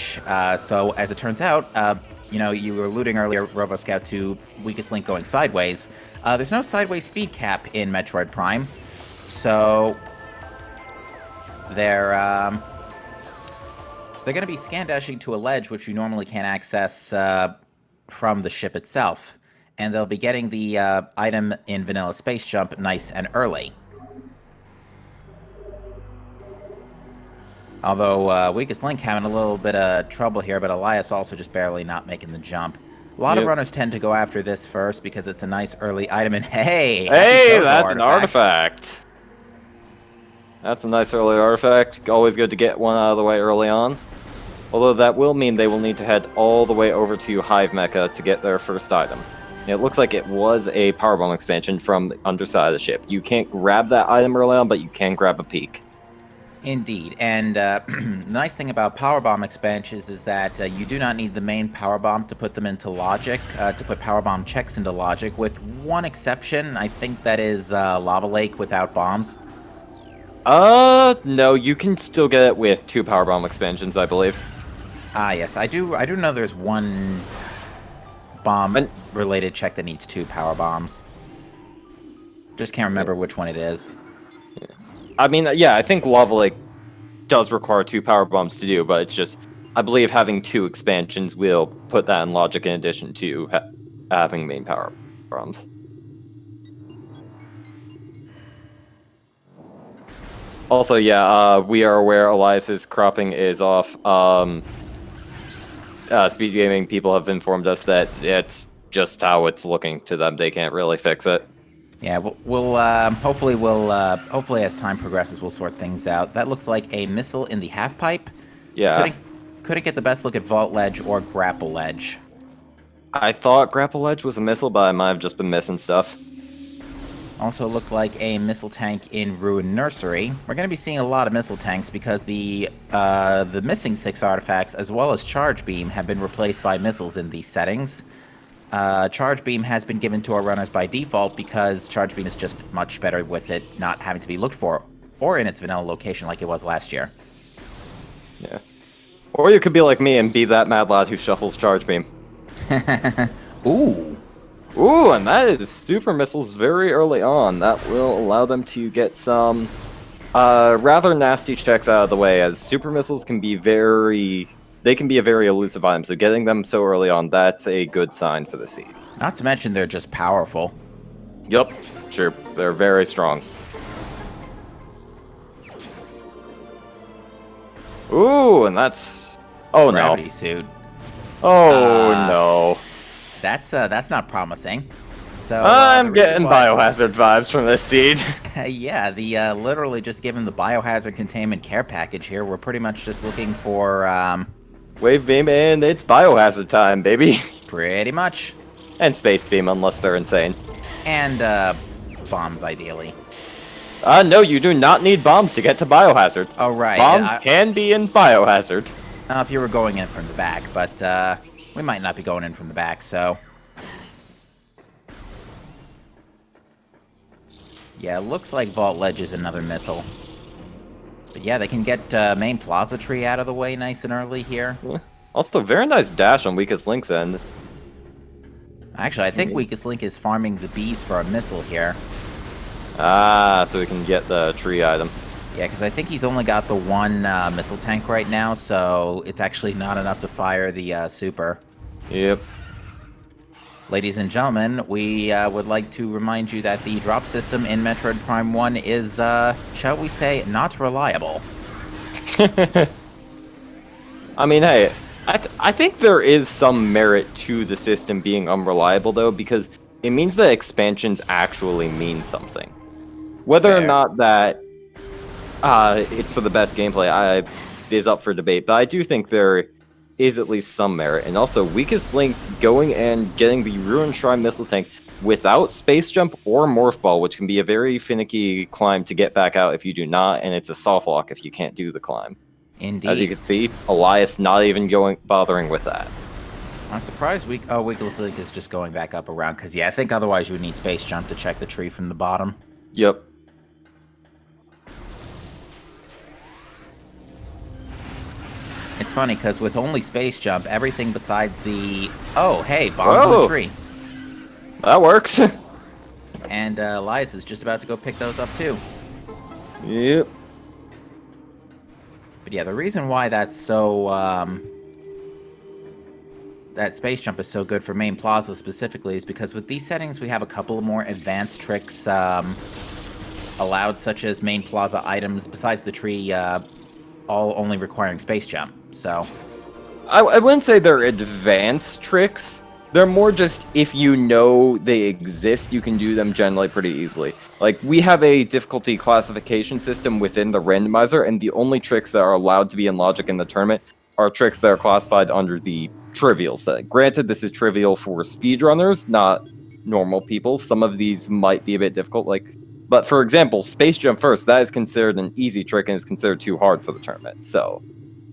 ledge. So as it turns out, you know, you were alluding earlier, RoboScout, to Weakest Link going sideways. There's no sideways speed cap in Metroid Prime, so they're going to be scan dashing to a ledge which you normally can't access from the ship itself, and they'll be getting the item in Vanilla Space Jump nice and early. Although Weakest Link having a little bit of trouble here, but Elias also just barely not making the jump. A lot of runners tend to go after this first because it's a nice early item, and hey, that's an artifact. That's a nice early artifact. Always good to get one out of the way early on. Although that will mean they will need to head all the way over to Hive Mecha to get their first item. It looks like it was a Powerbomb expansion from the underside of the ship. You can't grab that item early on, but you can grab a peek. Indeed, and the nice thing about Powerbomb expansions is that you do not need the main Powerbomb to put them into Logic, to put Powerbomb checks into Logic, with one exception. I think that is Lava Lake without bombs. No, you can still get it with 2 Powerbomb expansions, I believe. Ah, yes, I do know there's one bomb-related check that needs 2 Powerbombs. Just can't remember which one it is. I mean, yeah, I think Lava Lake does require 2 power bombs to do, but it's just, I believe having 2 expansions will put that in Logic in addition to having main power bombs. Also, yeah, we are aware Elias's cropping is off. SpeedGaming people have informed us that it's just how it's looking to them. They can't really fix it. Yeah, hopefully as time progresses, we'll sort things out. That looks like a missile in the half pipe. Yeah. Couldn't get the best look at Vault Ledge or Grapple Ledge. I thought Grapple Ledge was a missile, but I might have just been missing stuff. Also looked like a missile tank in Ruin Nursery. We're going to be seeing a lot of missile tanks because the missing 6 artifacts, as well as Charge Beam, have been replaced by missiles in these settings. Charge Beam has been given to our runners by default because Charge Beam is just much better with it not having to be looked for, or in its vanilla location like it was last year. Yeah. Or you could be like me and be that mad lad who shuffles Charge Beam. Ooh. Ooh, and that is super missiles very early on. That will allow them to get some rather nasty checks out of the way, as super missiles can be They can be a very elusive item, so getting them so early on, that's a good sign for the seed. Not to mention they're just powerful. Yup, sure, they're very strong. Ooh, and that's... Oh, Gravity no. suit. Oh, no. That's not promising. So I'm getting biohazard vibes from this seed. Yeah, literally just given the biohazard containment care package here, we're pretty much just looking for Wave beam, and it's biohazard time, baby. Pretty much. And space beam, unless they're insane. And bombs, ideally. No, you do not need bombs to get to biohazard. Oh, right. Bomb can be in biohazard. If you were going in from the back, but we might not be going in from the back, so... Yeah, it looks like Vault Ledge is another missile. But yeah, they can get main Plaza Tree out of the way nice and early here. Yeah. Also, very nice dash on Weakest Link's end. Actually, I think Weakest Link is farming the bees for a missile here. Ah, so we can get the tree item. Yeah, because I think he's only got the one missile tank right now, so it's actually not enough to fire the super. Yep. Ladies and gentlemen, we would like to remind you that the drop system in Metroid Prime 1 is, shall we say, not reliable. I mean, hey, I think there is some merit to the system being unreliable, though, because it means that expansions actually mean something. Whether or not that it's for the best gameplay is up for debate, but I do think there is at least some merit. And also, Weakest Link going and getting the Ruined Shrine missile tank without Space Jump or Morph Ball, which can be a very finicky climb to get back out if you do not, and it's a soft lock if you can't do the climb. Indeed. As you can see, Elias not even bothering with that. I'm surprised Weakest Link is just going back up around, because yeah, I think otherwise you would need Space Jump to check the tree from the bottom. Yep. It's it's funny because with only space jump, everything besides the... Oh, hey, bombs in Whoa. the tree. That works. And Elias is just about to go pick those up too. Yep. But yeah, the reason why that's so... that space jump is so good for Main Plaza specifically is because with these settings we have a couple of more advanced tricks allowed, such as Main Plaza items besides the tree all only requiring space jump. So I wouldn't say they're advanced tricks. They're more just, if you know they exist, you can do them generally pretty easily. Like, we have a difficulty classification system within the randomizer, and the only tricks that are allowed to be in logic in the tournament are tricks that are classified under the trivial setting. Granted, this is trivial for speedrunners, not normal people. Some of these might be a bit difficult, but for example, space jump first, that is considered an easy trick and is considered too hard for the tournament. So,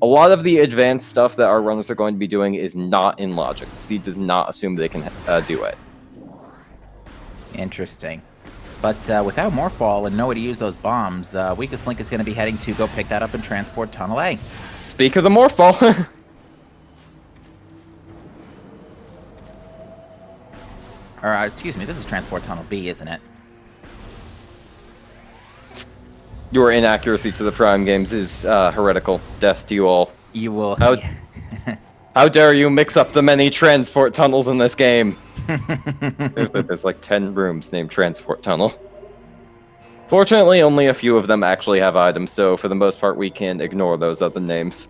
a lot of the advanced stuff that our runners are going to be doing is not in logic. The seed does not assume they can do it. interesting. But without Morph Ball and nowhere to use those bombs, Weakest Link is going to be heading to go pick that up and transport Tunnel A. Speak of the Morph Ball. Or, excuse me, this is Transport Tunnel B, isn't it? Your inaccuracy to the Prime games is heretical. Death to you all. You will... How dare you mix up the many transport tunnels in this game? There's like 10 rooms named Transport Tunnel. Fortunately, only a few of them actually have items, so for the most part we can ignore those other names.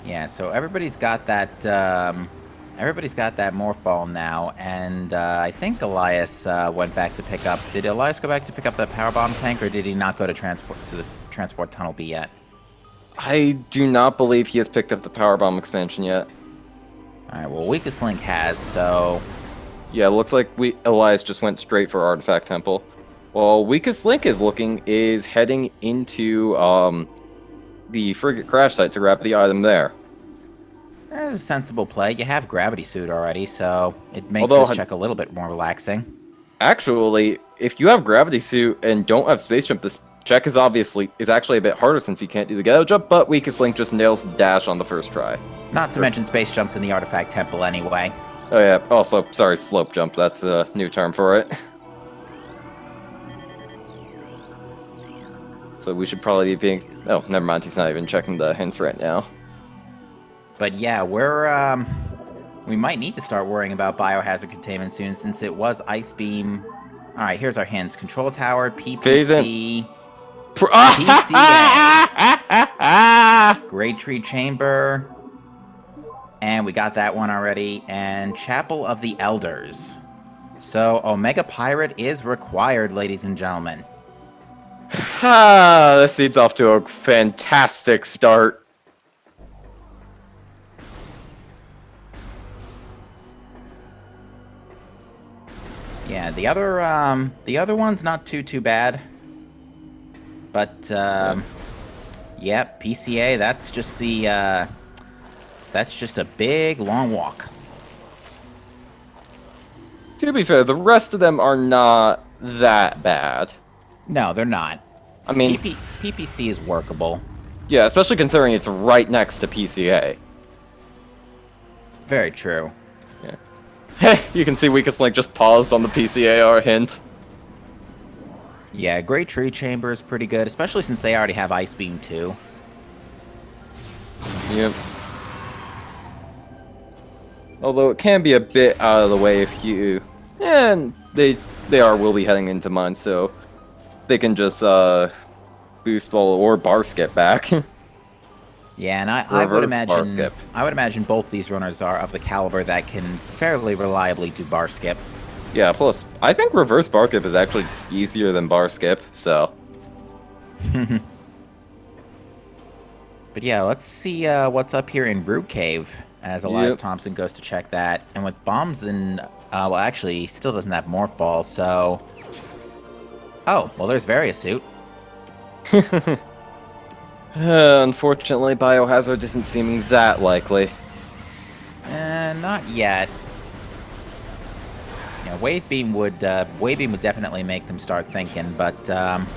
Yeah, so everybody's got that Morph Ball now, and I think Elias went back to pick up... Did Elias go back to pick up that Power Bomb tank, or did he not go to the Transport Tunnel B yet? I do not believe he has picked up the Power Bomb expansion yet. Alright, well, Weakest Link has, so... Yeah, it looks like Elias just went straight for Artifact Temple. Well, Weakest Link is heading into the Frigate Crash Site to grab the item there. That's a sensible play. You have Gravity Suit already, so it makes this check a little bit more relaxing. Actually, if you have Gravity Suit and don't have Space Jump, this check is actually a bit harder since you can't do the Ghetto Jump, but Weakest Link just nails the dash on the first try. Not to mention Space Jumps in the Artifact Temple anyway. Oh yeah, also, sorry, Slope Jump, that's the new term for it. So we should probably be being... Oh, never mind, he's not even checking the hints right now. But yeah, we might need to start worrying about biohazard containment soon, since it was Ice Beam. Alright, here's our hints. Control Tower, PPC... PCA. Great Tree Chamber. And we got that one already. And Chapel of the Elders. So, Omega Pirate is required, ladies and gentlemen. This seed's off to a fantastic start. Yeah, the other one's not too bad. But yep, PCA, that's just a big long walk. To be fair, the rest of them are not that bad. No, they're not. I mean, PPC is workable. Yeah, especially considering it's right next to PCA. Very true. Yeah. Heh, you can see Weakest Link just paused on the PCAR hint. Yeah, Great Tree Chamber is pretty good, especially since they already have Ice Beam too. Yep. Although it can be a bit out of the way if you... And they will be heading into mine, so they can just boost ball or bar skip back. Yeah, and I would imagine both these runners are of the caliber that can fairly reliably do bar skip. Yeah, plus I think reverse bar skip is actually easier than bar skip, so. But yeah, let's see what's up here in Root Cave as Elias Thompson goes to check that. And with bombs and well, actually, he still doesn't have Morph Ball, so... Oh, well, there's Variasuit. Unfortunately, Biohazard isn't seeming that likely. Not yet. Yeah, Wave Beam would definitely make them start thinking, but yeah,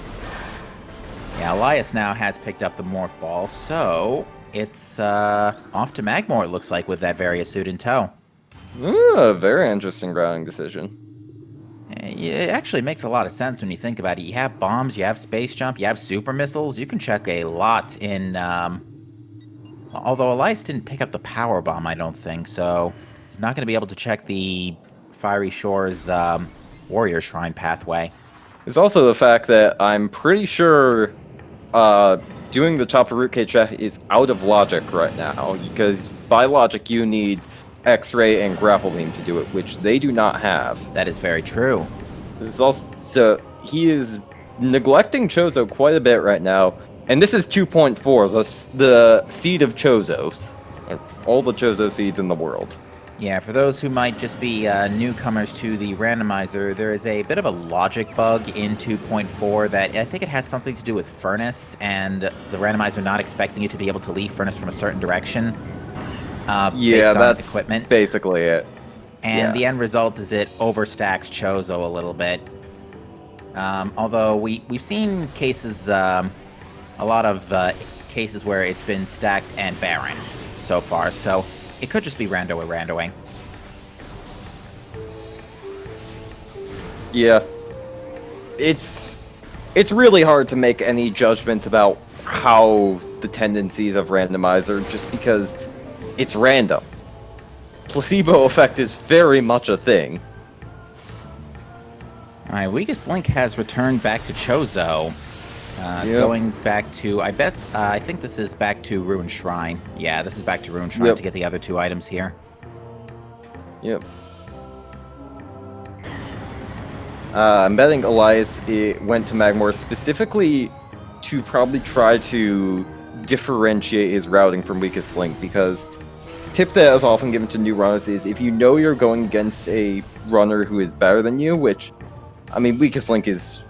Elias now has picked up the Morph Ball, so it's off to Magmor, it looks like, with that Various suit in tow. Very interesting routing decision. Yeah, it actually makes a lot of sense when you think about it. You have bombs, you have space jump, you have super missiles. You can check a lot in. Although Elias didn't pick up the power bomb, I don't think so. He's not going to be able to check the Fiery Shores Warrior Shrine pathway. It's also the fact that I'm pretty sure doing the Chopper Root K check is out of logic right now, because by logic you need X-Ray and Grapple Beam to do it, which they do not have. That is very true. There's also he is neglecting Chozo quite a bit right now, and this is 2.4, the seed of Chozos, all the Chozo seeds in the world. Yeah, for those who might just be newcomers to the randomizer, there is a bit of a logic bug in 2.4 that I think it has something to do with Furnace, and the randomizer not expecting you to be able to leave Furnace from a certain direction. Yeah, based on that's equipment. basically it. And the end result is it overstacks Chozo a little bit. Although we've seen cases, a lot of cases where it's been stacked and barren so far, so it could just be randoing. Yeah. It's really hard to make any judgments about how the tendencies of Randomizer, just because it's random. Placebo effect is very much a thing. Alright, Weakest Link has returned back to Chozo. Going back to, I think this is back to Ruined Shrine. Yeah, this is back to Ruined Shrine to get the other two items here. Yep. I'm betting Elias went to Magmor specifically to probably try to differentiate his routing from Weakest Link, because tip that is often given to new runners is if you know you're going against a runner who is better than you, which, I mean, Weakest Link is,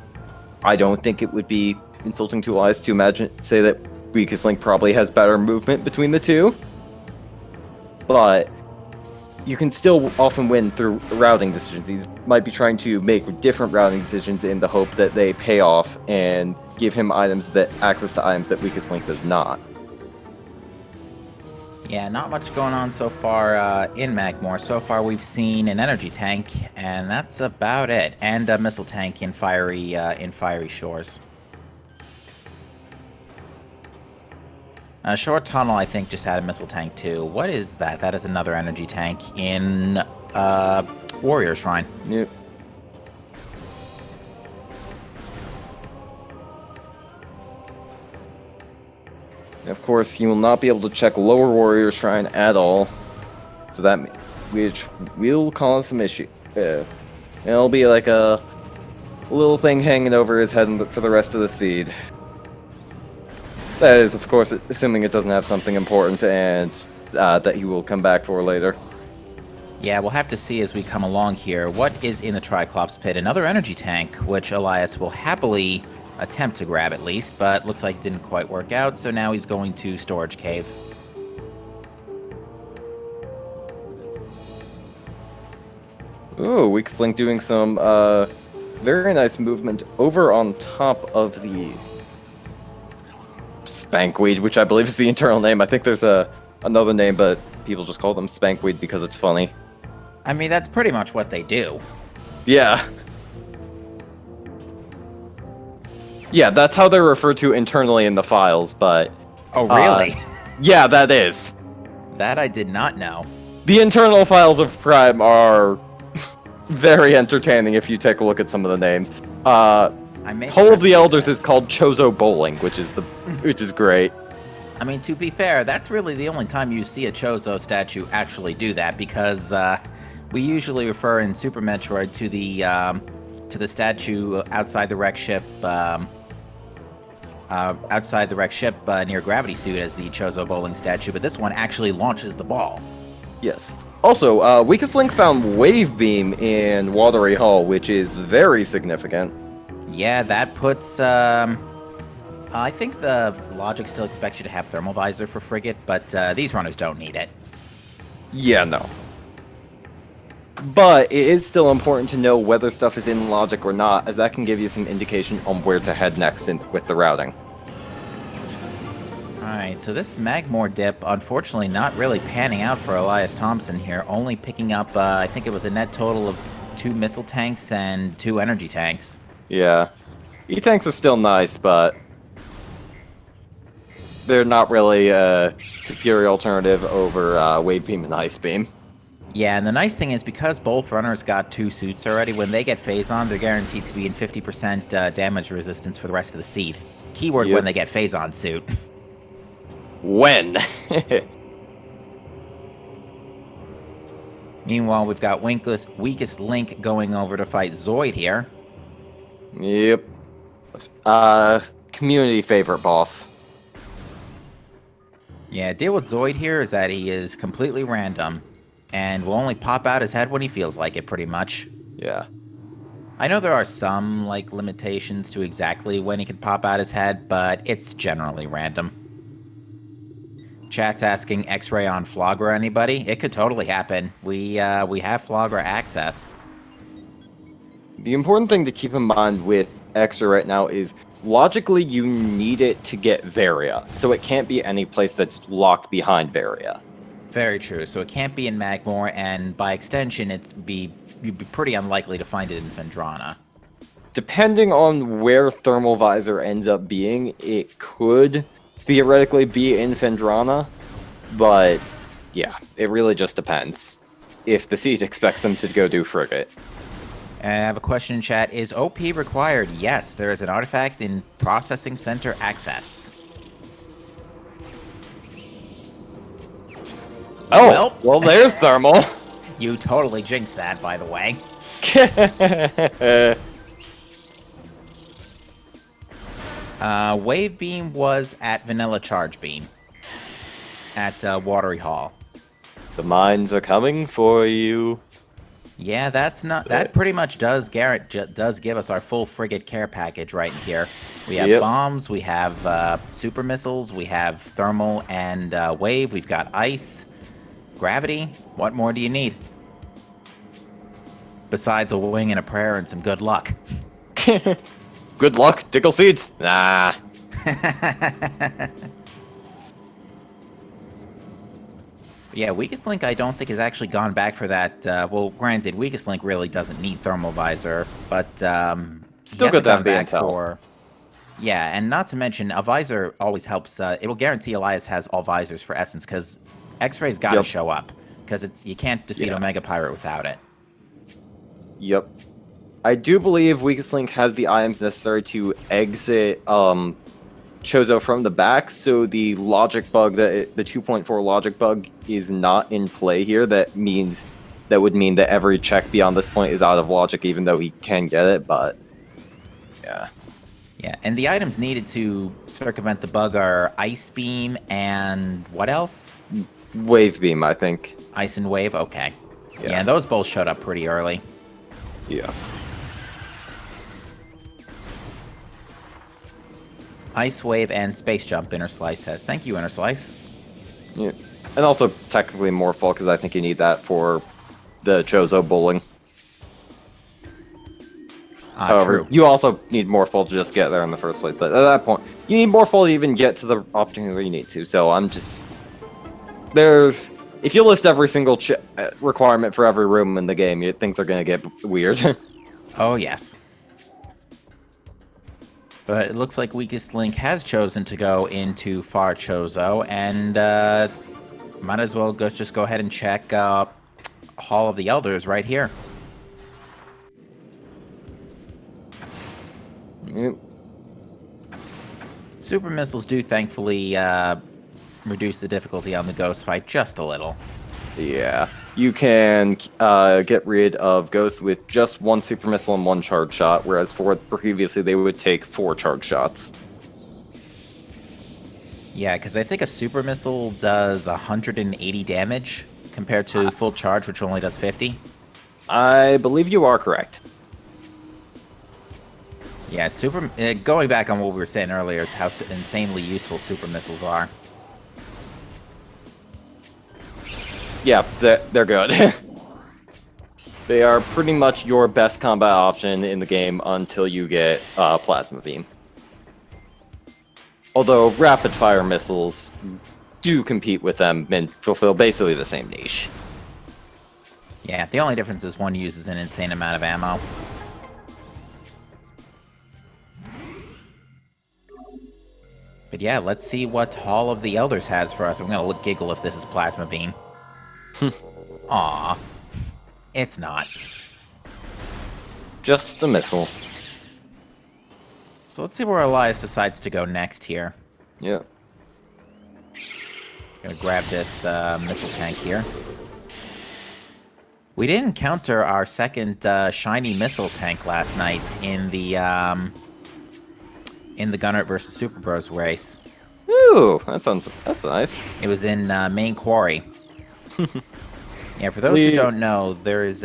I don't think it would be insulting to Elias to say that Weakest Link probably has better movement between the two, but you can still often win through routing decisions. He might be trying to make different routing decisions in the hope that they pay off and give him access to items that Weakest Link does not. Yeah, not much going on so far in Magmor. So far we've seen an energy tank, and that's about it. And a missile tank in Fiery Shores. Shore Tunnel, I think, just had a missile tank too. What is that? That is another energy tank in Warrior Shrine. Yep. Of course, you will not be able to check Lower Warrior Shrine at all, so that which will cause some issue. It'll be like a little thing hanging over his head for the rest of the seed. That is, of course, assuming it doesn't have something important and that he will come back for later. Yeah, we'll have to see as we come along here. What is in the Triclops pit? Another energy tank, which Elias will happily attempt to grab at least, but looks like it didn't quite work out, so now he's going to Storage Cave. Ooh, Weakest Link doing some very nice movement over on top of the Spankweed, which I believe is the internal name. I think there's another name, but people just call them Spankweed because it's funny. I mean, that's pretty much what they do. Yeah. Yeah, that's how they're referred to internally in the files, but... Oh, really? Yeah, that is. That I did not know. The internal files of Prime are very entertaining if you take a look at some of the names. Hole of the Elders is called Chozo Bowling, which is great. I mean, to be fair, that's really the only time you see a Chozo statue actually do that, because we usually refer in Super Metroid to the statue outside the wreck ship, near Gravity Suit as the Chozo Bowling statue, but this one actually launches the ball. Yes. Also, Weakest Link found Wave Beam in Watery Hall, which is very significant. Yeah, that puts, I think the logic still expects you to have Thermal Visor for Frigate, but these runners don't need it. Yeah, no. But it is still important to know whether stuff is in logic or not, as that can give you some indication on where to head next with the routing. Alright, so this Magmore dip, unfortunately not really panning out for Elias Thompson here, only picking up, I think it was a net total of 2 missile tanks and 2 energy tanks. Yeah. E-tanks are still nice, but they're not really a superior alternative over Wave Beam and Ice Beam. Yeah, and the nice thing is because both runners got 2 suits already, when they get phase on, they're guaranteed to be in 50% damage resistance for the rest of the seed. Keyword when they get phase on suit. When? Meanwhile, we've got Weakest Link going over to fight Zoid here. Yep. Community favorite boss. Yeah, deal with Zoid here is that he is completely random, and will only pop out his head when he feels like it, pretty much. Yeah. I know there are some, like, limitations to exactly when he can pop out his head, but it's generally random. Chat's asking X-ray on Flogra, anybody? It could totally happen. We have Flogra access. The important thing to keep in mind with X-ray right now is logically you need it to get Varia, so it can't be any place that's locked behind Varia. Very true. So it can't be in Magmore, and by extension, you'd be pretty unlikely to find it in Phendrana. Depending on where Thermal Visor ends up being, it could theoretically be in Phendrana, but yeah, it really just depends. If the seat expects them to go do Frigate. I have a question in chat. Is OP required? Yes, there is an artifact in Processing Center Access. Oh, well there's Thermal. You totally jinxed that, by the way. Wave Beam was at Vanilla Charge Beam. At Watery Hall. The mines are coming for you. Yeah, that pretty much does give us our full frigate care package right in here. We have bombs, we have super missiles, we have thermal and wave, we've got ice, gravity. What more do you need? Besides a wing and a prayer and some good luck. Good luck, tickle seeds? Nah. Yeah, Weakest Link I don't think has actually gone back for that. Well, granted, Weakest Link really doesn't need Thermal Visor, but still good to have the intel. Yeah, and not to mention, a Visor always helps. It will guarantee Elias has all Visors for Essence, because X-Ray's got to show up, because you can't defeat Omega Pirate without it. Yep. I do believe Weakest Link has the items necessary to exit Chozo from the back, so the logic bug, the 2.4 logic bug is not in play here. That would mean that every check beyond this point is out of logic, even though he can get it, but yeah. Yeah, and the items needed to circumvent the bug are Ice Beam and what else? Wave Beam, I think. Ice and Wave, okay. Yeah, and those both showed up pretty early. Yes. Ice Wave and Space Jump, Inner Slice says. Thank you, Inner Slice. Yeah. And also technically Morphol, because I think you need that for the Chozo bowling. However, true. you also need Morphol to just get there in the first place. But at that point, you need Morphol to even get to the opportunity where you need to. So I'm just... If you list every single requirement for every room in the game, things are going to get weird. Oh, yes. But it looks like Weakest Link has chosen to go into Far Chozo, and might as well just go ahead and check Hall of the Elders right here. Yep. Super missiles do thankfully reduce the difficulty on the ghost fight just a little. Yeah, you can get rid of ghosts with just 1 super missile and 1 charge shot, whereas previously they would take 4 charge shots. Yeah, because I think a super missile does 180 damage compared to full charge, which only does 50. I believe you are correct. Yeah, going back on what we were saying earlier is how insanely useful super missiles are. Yeah, they're good. They are pretty much your best combat option in the game until you get Plasma Beam. Although rapid-fire missiles do compete with them and fulfill basically the same niche. Yeah, the only difference is one uses an insane amount of ammo. But yeah, let's see what Hall of the Elders has for us. I'm gonna giggle if this is Plasma Beam. Aw. It's not. Just a missile. So let's see where Elias decides to go next here. Yeah. Gonna grab this missile tank here. We did encounter our second shiny missile tank last night in the Gunner versus Super Bros race. Ooh, that's nice. It was in Main Quarry. Yeah, for those who don't know, there's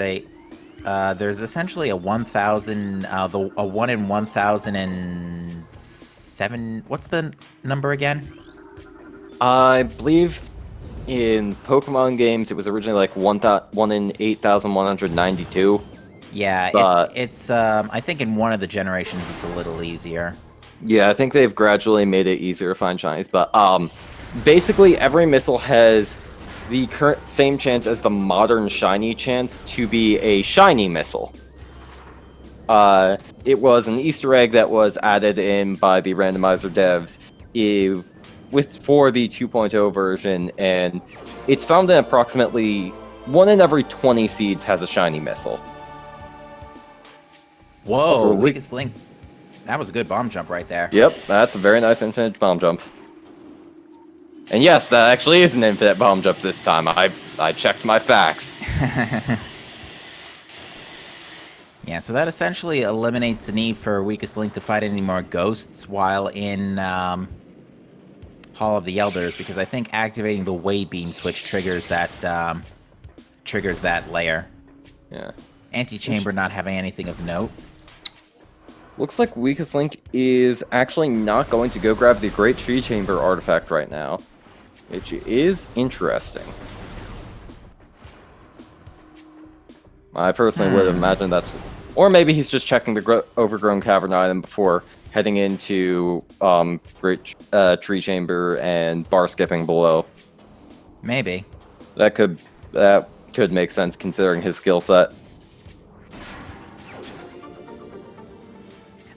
essentially a 1,000, a 1 in 1,007. What's the number again? I believe in Pokemon games it was originally like 1 in 8,192. Yeah, but it's I think in one of the generations it's a little easier. Yeah, I think they've gradually made it easier to find shinies, but basically every missile has the current same chance as the modern shiny chance to be a shiny missile. It was an Easter egg that was added in by the Randomizer devs for the 2.0 version, and it's found in approximately 1 in every 20 seeds has a shiny missile. Whoa, Weakest Link. That was a good bomb jump right there. Yep, that's a very nice infinite bomb jump. And yes, that actually is an infinite bomb jump this time. I checked my facts. Yeah, so that essentially eliminates the need for Weakest Link to fight any more ghosts while in Hall of the Elders, because I think activating the Wave Beam switch triggers that layer. Yeah. Antechamber not having anything of note. Looks like Weakest Link is actually not going to go grab the Great Tree Chamber artifact right now, which is interesting. I personally would imagine that's... Or maybe he's just checking the Overgrown Cavern item before heading into Great Tree Chamber and bar skipping below. Maybe. That could make sense considering his skill set.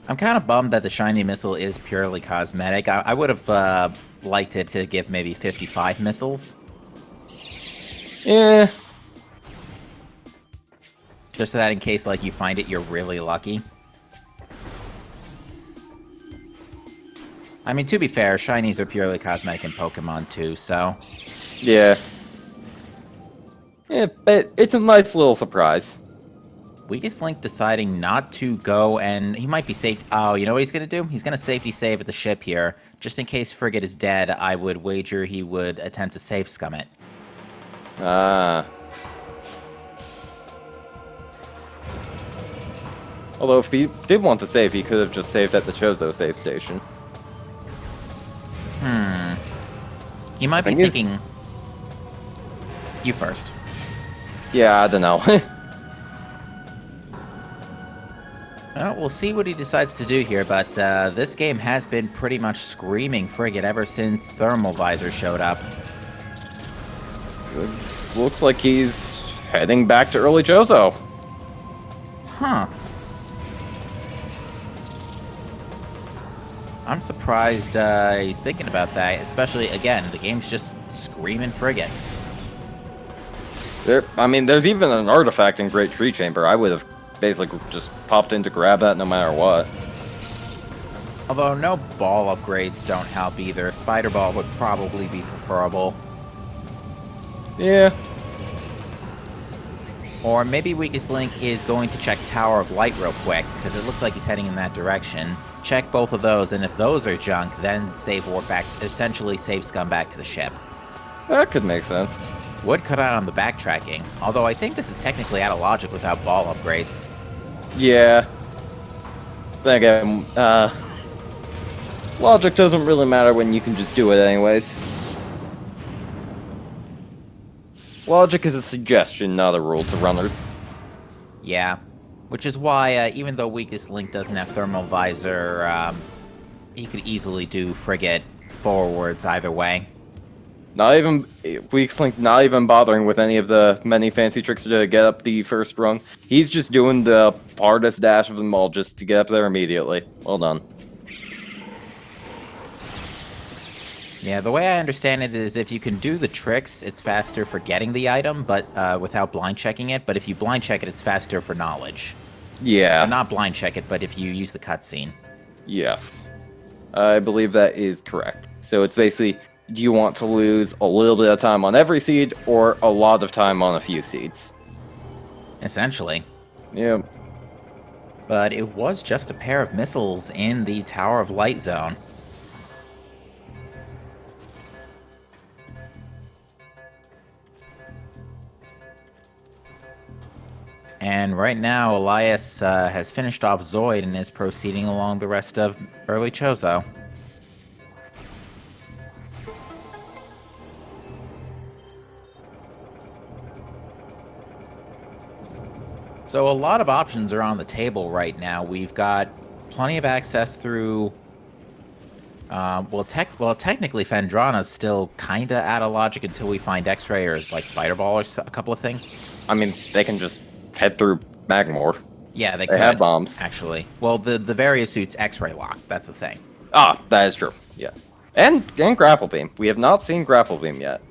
I'm kind of bummed that the shiny missile is purely cosmetic. I would have liked it to give maybe 55 missiles. Yeah. Just so that in case like you find it, you're really lucky. I mean, to be fair, shinies are purely cosmetic in Pokemon too, so... Yeah. Yeah, but it's a nice little surprise. Weakest Link deciding not to go, and he might be safe. Oh, you know what he's going to do? He's going to safety save at the ship here. Just in case Frigate is dead, I would wager he would attempt to save scum it. Ah. Although if he did want to save, he could have just saved at the Chozo save station. He might be thinking... You first. Yeah, I don't know. Well, we'll see what he decides to do here, but this game has been pretty much screaming Frigate ever since Thermal Visor showed up. Looks like he's heading back to early Chozo. Huh. I'm surprised he's thinking about that, especially, again, the game's just screaming Frigate. There's even an artifact in Great Tree Chamber. I would have basically just popped in to grab that no matter what. Although no ball upgrades don't help either. Spider Ball would probably be preferable. Yeah. Or maybe Weakest Link is going to check Tower of Light real quick, because it looks like he's heading in that direction. Check both of those, and if those are junk, then save Warp back, essentially save Scum back to the ship. That could make sense. Would cut out on the backtracking, although I think this is technically out of logic without ball upgrades. Yeah. Then again, logic doesn't really matter when you can just do it anyways. Logic is a suggestion, not a rule to runners. Yeah, which is why even though Weakest Link doesn't have Thermal Visor, he could easily do frigate forwards either way. Not even Weakslink, not even bothering with any of the many fancy tricks to get up the first rung. He's just doing the hardest dash of them all just to get up there immediately. Well done. Yeah, the way I understand it is if you can do the tricks, it's faster for getting the item, but without blind checking it. But if you blind check it, it's faster for knowledge. Yeah. Or not blind check it, but if you use the cutscene. Yes. I believe that is correct. So it's basically, do you want to lose a little bit of time on every seed, or a lot of time on a few seeds? Essentially. Yeah. But it was just a pair of missiles in the Tower of Light zone. And right now, Elias has finished off Zoid and is proceeding along the rest of early Chozo. So a lot of options are on the table right now. We've got plenty of access through... technically Fendrana's still kinda out of logic until we find X-Ray or like Spider Ball or a couple of things. I mean, they can just head through Magmore. Yeah, they could. Have bombs. Actually. Well, the various suits X-Ray lock, that's the thing. Ah, that is true. Yeah. And Grapple Beam. We have not seen Grapple Beam yet.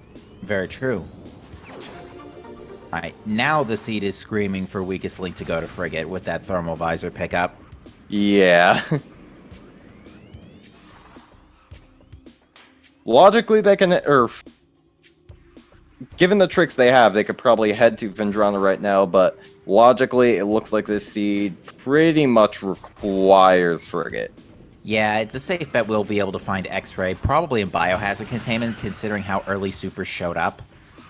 Very true. Alright, now the seed is screaming for Weakest Link to go to Frigate with that Thermal Visor pickup. Yeah. Logically, they can... given the tricks they have, they could probably head to Vendrana right now, but logically, it looks like this seed pretty much requires Frigate. Yeah, it's a safe bet we'll be able to find X-Ray, probably in Biohazard Containment, considering how early Supers showed up.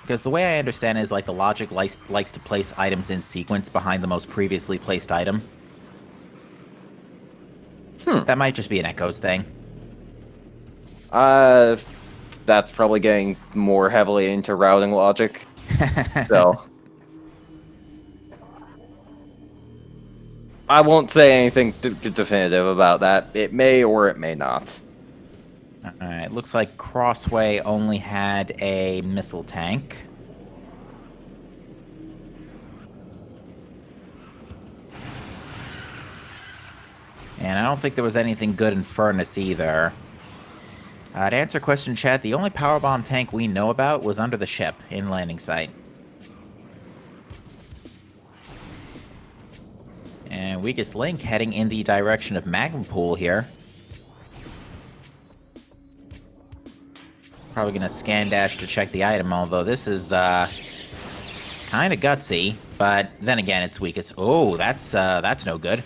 Because the way I understand it is, like, the logic likes to place items in sequence behind the most previously placed item. That might just be an Echoes thing. That's probably getting more heavily into routing logic. So I won't say anything definitive about that. It may or it may not. Alright, looks like Crossway only had a missile tank. And I don't think there was anything good in Furnace either. To answer question, chat, the only powerbomb tank we know about was under the ship in landing site. And Weakest Link heading in the direction of Magma Pool here. Probably gonna scan dash to check the item, although this is kind of gutsy. But then again, it's Weakest. Oh, that's no good.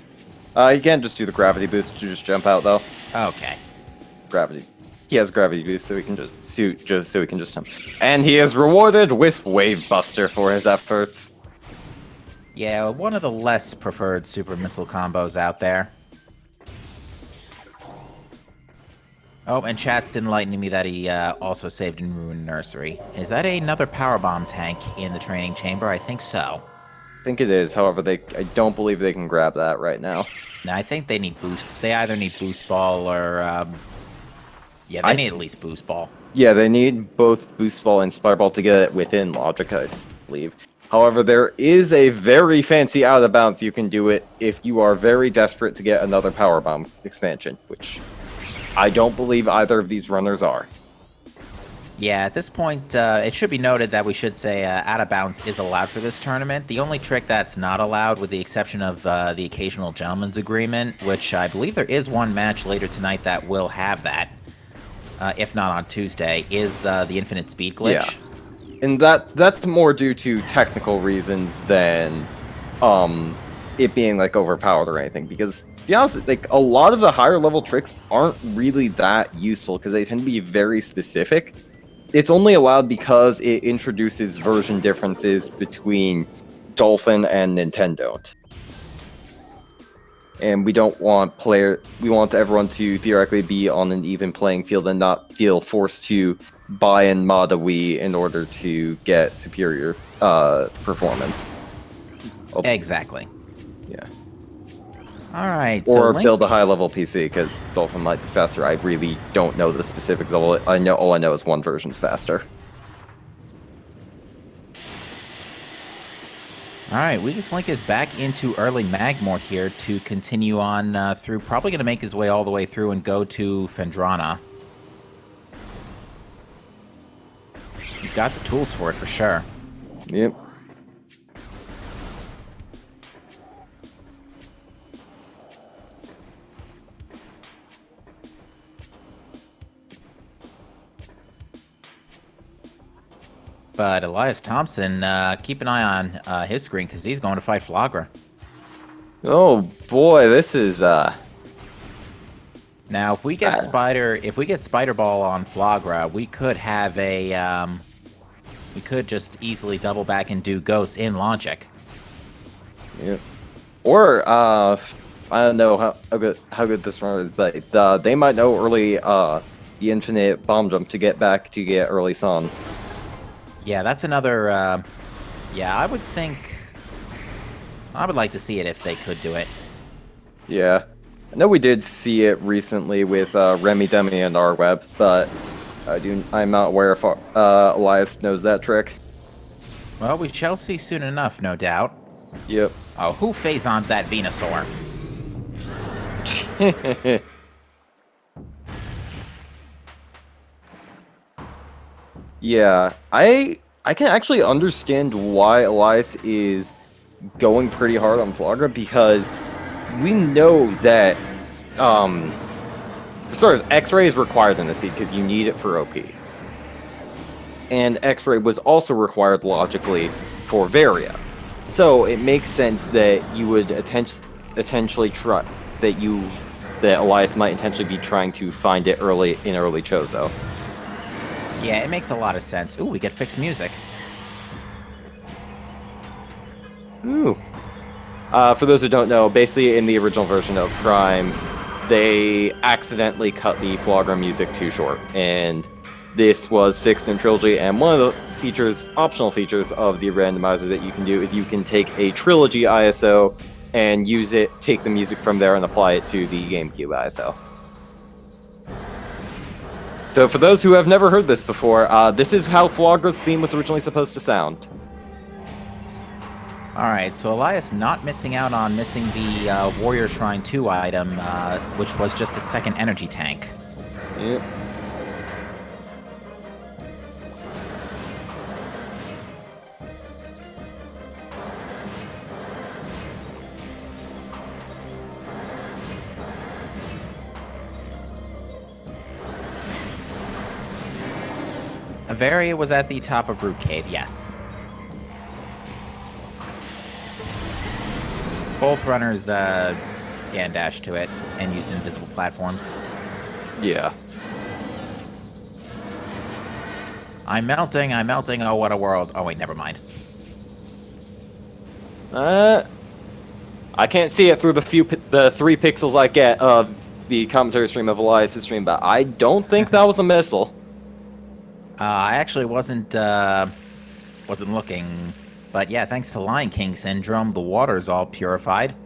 You can't just do the gravity boost to just jump out though. Okay. Gravity. He has gravity boost, so he can just jump. And he is rewarded with Wave Buster for his efforts. Yeah, one of the less preferred super missile combos out there. Oh, and chat's enlightening me that he also saved in Ruined Nursery. Is that another powerbomb tank in the training chamber? I think so. I think it is. However, I don't believe they can grab that right now. No, I think they need boost. They either need boost ball or yeah, they need at least boost ball. Yeah, they need both boost ball and spire ball to get it within logic, I believe. However, there is a very fancy out of bounds you can do it if you are very desperate to get another power bomb expansion, which I don't believe either of these runners are. Yeah, at this point, it should be noted that we should say out of bounds is allowed for this tournament. The only trick that's not allowed, with the exception of the occasional gentleman's agreement, which I believe there is one match later tonight that will have that, if not on Tuesday, is the infinite speed glitch. Yeah. And that's more due to technical reasons than it being like overpowered or anything. Because to be honest, like a lot of the higher level tricks aren't really that useful because they tend to be very specific. It's only allowed because it introduces version differences between Dolphin and Nintendo. And we don't want we want everyone to theoretically be on an even playing field and not feel forced to buy and mod a Wii in order to get superior performance. Oh, Exactly. yeah. All right. So Or Link, build a high-level PC, because both of them might be faster. I really don't know the specifics. All I know is one version's faster. All right, WeakestLink is back into early Magmore here to continue on through. Probably going to make his way all the way through and go to Phendrana. He's got the tools for it for sure. Yep. But Elias Thompson, keep an eye on his screen because he's going to fight Flagra. Oh boy, this is Now, if we get Spider Ball on Flagra, we could have a we could just easily double back and do Ghost in Logic. Yep. Or I don't know how good this run is, but they might know early the infinite bomb jump to get back to get early sun. Yeah, that's another. Yeah, I would think. I would like to see it if they could do it. Yeah. I know we did see it recently with Remy Demi and Arweb, but I'm not aware if Elias knows that trick. Well, we shall see soon enough, no doubt. Yep. Oh, who phasoned that Venusaur? Yeah, I can actually understand why Elias is going pretty hard on Flagra, because we know that for starters, X-Ray is required in the seed because you need it for OP. And X-Ray was also required logically for Varia. So it makes sense that you would potentially try that Elias might intentionally be trying to find it early Chozo. Yeah, it makes a lot of sense. Ooh, we get fixed music. Ooh. For those who don't know, basically in the original version of Prime, they accidentally cut the Flagra music too short, and this was fixed in Trilogy, and one of the optional features of the randomizer that you can do is you can take a Trilogy ISO and take the music from there and apply it to the GameCube ISO. So for those who have never heard this before, this is how Flagra's theme was originally supposed to sound. Alright, so Elias not missing out on missing the Warrior Shrine 2 item, which was just a second energy tank. Yep. Avaria was at the top of Root Cave, yes. Both runners scan dash to it and used invisible platforms. Yeah. I'm melting, oh what a world. Oh wait, never mind. I can't see it through the 3 pixels I get of the commentary stream of Elias' stream, but I don't think that was a missile. I actually wasn't looking, but yeah, thanks to Lion King syndrome, the water's all purified.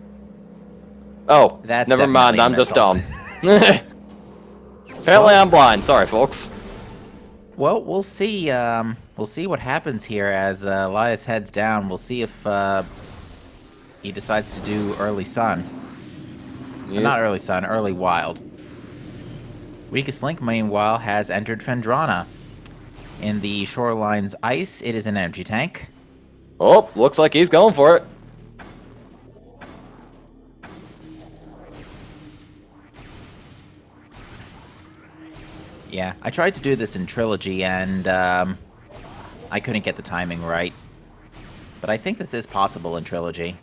Oh, That's never mind, I'm just dumb. Apparently I'm blind, sorry folks. Well, we'll see what happens here as Elias heads down. We'll see if he decides to do early sun. Yep. Not early sun, early wild. Weakest Link, meanwhile, has entered Phendrana. In the Shoreline's ice, it is an energy tank. Oh, looks like he's going for it. Yeah, I tried to do this in Trilogy, and I couldn't get the timing right. But I think this is possible in Trilogy.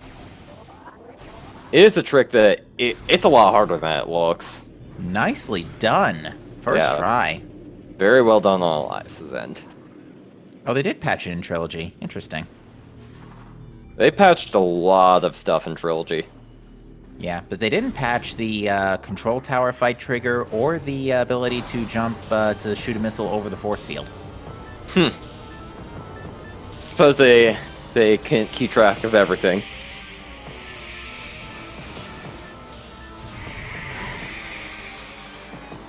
It is a trick that it's a lot harder than it looks. Nicely done. First try. Very well done on Elias' end. Oh, they did patch it in Trilogy. Interesting. They patched a lot of stuff in Trilogy. Yeah, but they didn't patch the control tower fight trigger or the ability to jump to shoot a missile over the force field. Suppose they can't keep track of everything.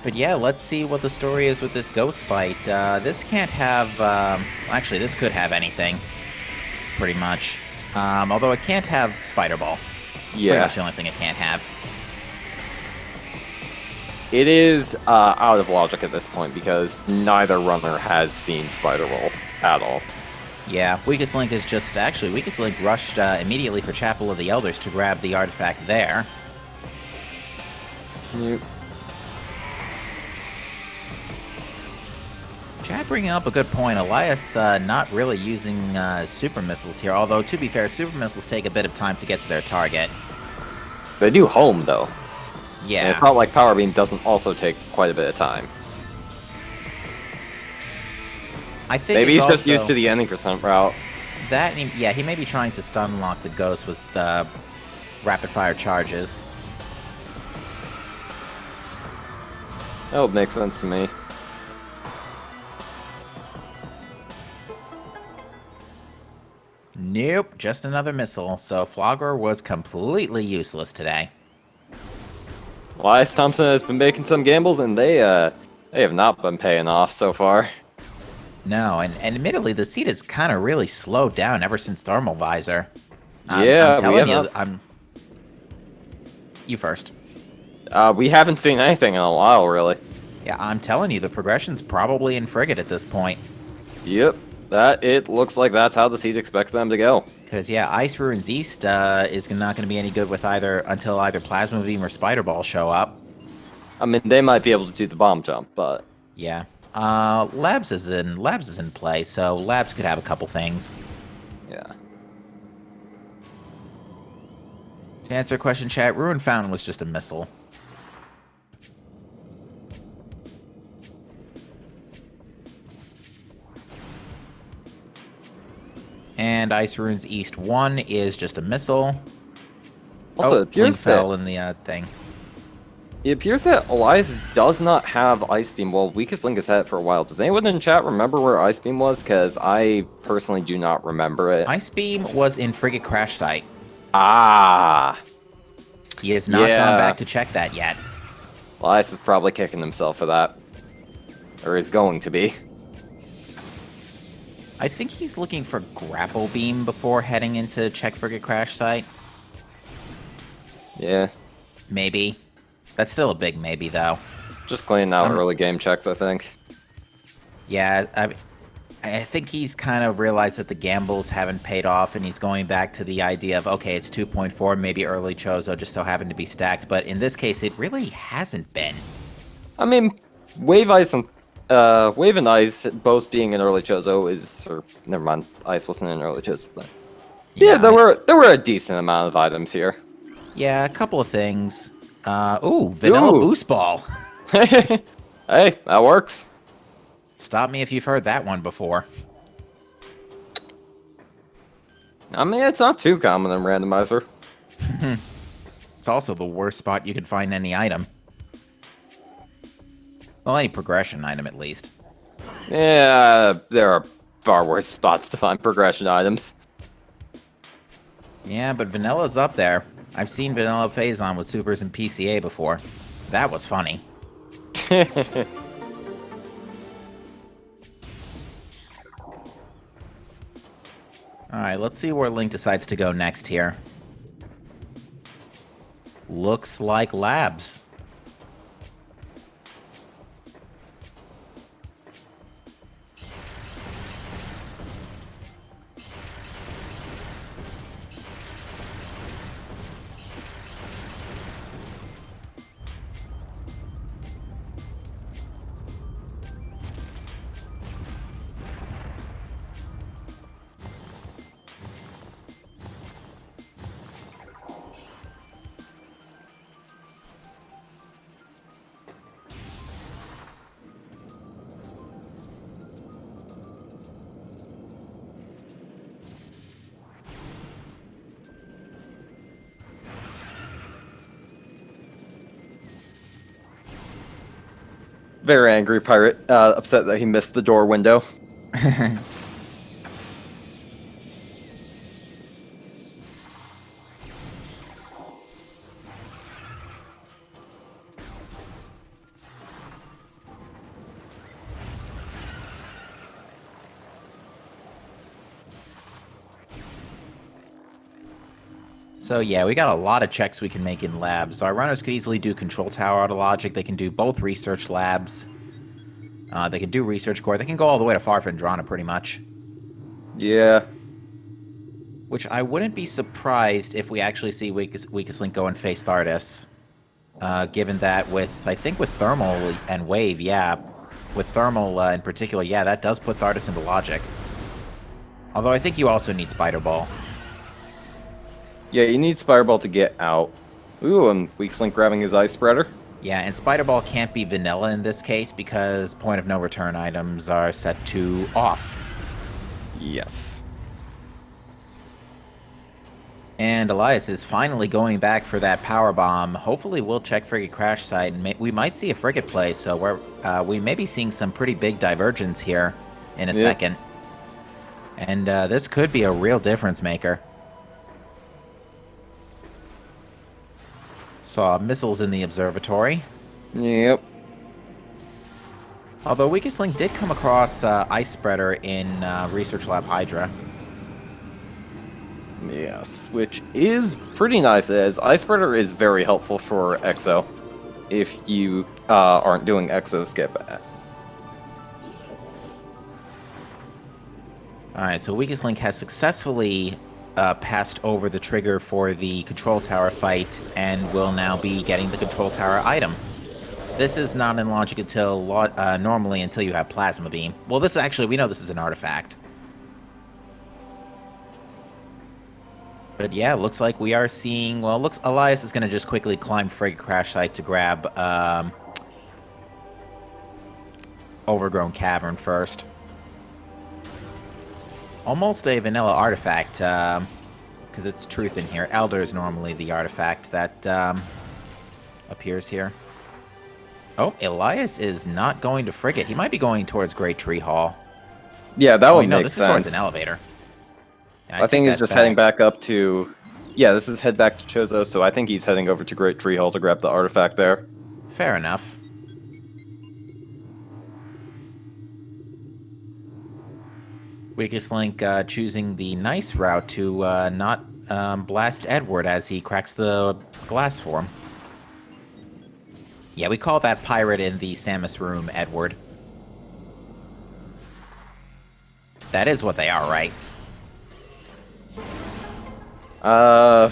But yeah, let's see what the story is with this ghost fight. This can't have... actually, this could have anything, pretty much. Although it can't have Spider Ball. It's pretty Yeah. much the only thing it can't have. It is out of logic at this point because neither runner has seen Spider Roll at all. Yeah, Weakest Link is just... Actually, Weakest Link rushed immediately for Chapel of the Elders to grab the artifact there. Yep. Chad bringing up a good point. Elias not really using super missiles here, although to be fair, super missiles take a bit of time to get to their target. They do home though. And Yeah, it's not like Power Beam doesn't also take quite a bit of time. I think Maybe it's he's just also used to the ending percent route. that. Yeah, he may be trying to stun lock the ghost with rapid fire charges. That would make sense to me. Nope, just another missile. So Flogger was completely useless today. Elias Thompson has been making some gambles, and they have not been paying off so far. No, and admittedly, the seat has kind of really slowed down ever since Thermal Visor. Yeah, I'm telling we you, have You first. we haven't seen anything in a while, really. Yeah, I'm telling you, the progression's probably in Frigate at this point. Yep, it looks like that's how the seeds expect them to go. Because, yeah, Ice Ruins East is not going to be any good with until either Plasma Beam or Spider Ball show up. I mean, they might be able to do the bomb jump, but Yeah. Labs is in play, so Labs could have a couple things. yeah. To answer a question, chat, Ruin Fountain was just a missile. And Ice Ruins East 1 is just a missile. Also, it Link appears fell that in the thing. it appears that Elias does not have Ice Beam. Well, Weakest Link has had it for a while. Does anyone in chat remember where Ice Beam was? Because I personally do not remember it. Ice Beam was in Frigate Crash Site. Ah, He has not gone back to check that yet. Elias is probably kicking himself for that, or is going to be. I think he's looking for Grapple Beam before heading into check Frigate Crash Site. Yeah, Maybe. That's still a big maybe, though. just cleaning out early game checks, I think. Yeah, I think he's kind of realized that the gambles haven't paid off, and he's going back to the idea of, okay, it's 2.4, maybe early Chozo just so happened to be stacked, but in this case, it really hasn't been. I mean, Wave and Ice both being an early Chozo is, or never mind, Ice wasn't an early Chozo. But yeah, there were a decent amount of items here. Yeah, a couple of things. Vanilla Boost Ball. Hey, that works. Stop me if you've heard that one before. I mean, it's not too common in Randomizer. It's also the worst spot you could find any item. Well, any progression item, at least. Yeah, there are far worse spots to find progression items. Yeah, but Vanilla's up there. I've seen Vanilla Phazon with supers and PCA before. That was funny. Alright, let's see where Link decides to go next here. Looks like Labs. Very angry pirate, upset that he missed the door window. So yeah, we got a lot of checks we can make in labs. Our runners could easily do control tower auto logic. They can do both research labs. They can do research core. They can go all the way to Farfandrana pretty much. Yeah. Which I wouldn't be surprised if we actually see Weakest Link go and face Thardus. Given that I think with Thermal and Wave, yeah. With Thermal in particular, yeah, that does put Thardus into logic. Although I think you also need Spider Ball. Yeah, you need Spider Ball to get out. Ooh, and Weakest Link grabbing his Ice Spreader. Yeah, and Spider Ball can't be vanilla in this case because point of no return items are set to off. Yes. And Elias is finally going back for that power bomb. Hopefully we'll check Frigate Crash Site, and we might see a Frigate play, so we may be seeing some pretty big divergence here in a second. And this could be a real difference maker. Saw missiles in the observatory. Yep. Although Weakest Link did come across Ice Spreader in Research Lab Hydra. Yes, which is pretty nice, as Ice Spreader is very helpful for Exo, if you aren't doing Exo skip. Alright, so Weakest Link has successfully passed over the trigger for the control tower fight, and will now be getting the control tower item. This is not in logic until normally until you have Plasma Beam. Well, this actually, we know this is an artifact. But yeah, looks like we are seeing, well, looks Elias is going to just quickly climb Frigate Crash Site to grab Overgrown Cavern first. Almost a vanilla artifact, because it's truth in here. Elder is normally the artifact that appears here. Oh, Elias is not going to Frigate. He might be going towards Great Tree Hall. Yeah, that would make this sense. is towards an elevator. Yeah, I think he's just heading back up to... Yeah, this is head back to Chozo, so I think he's heading over to Great Tree Hall to grab the artifact there. Fair enough. Weakest Link choosing the nice route to not blast Edward as he cracks the glass for him. Yeah, we call that pirate in the Samus room, Edward. That is what they are, right? Yeah,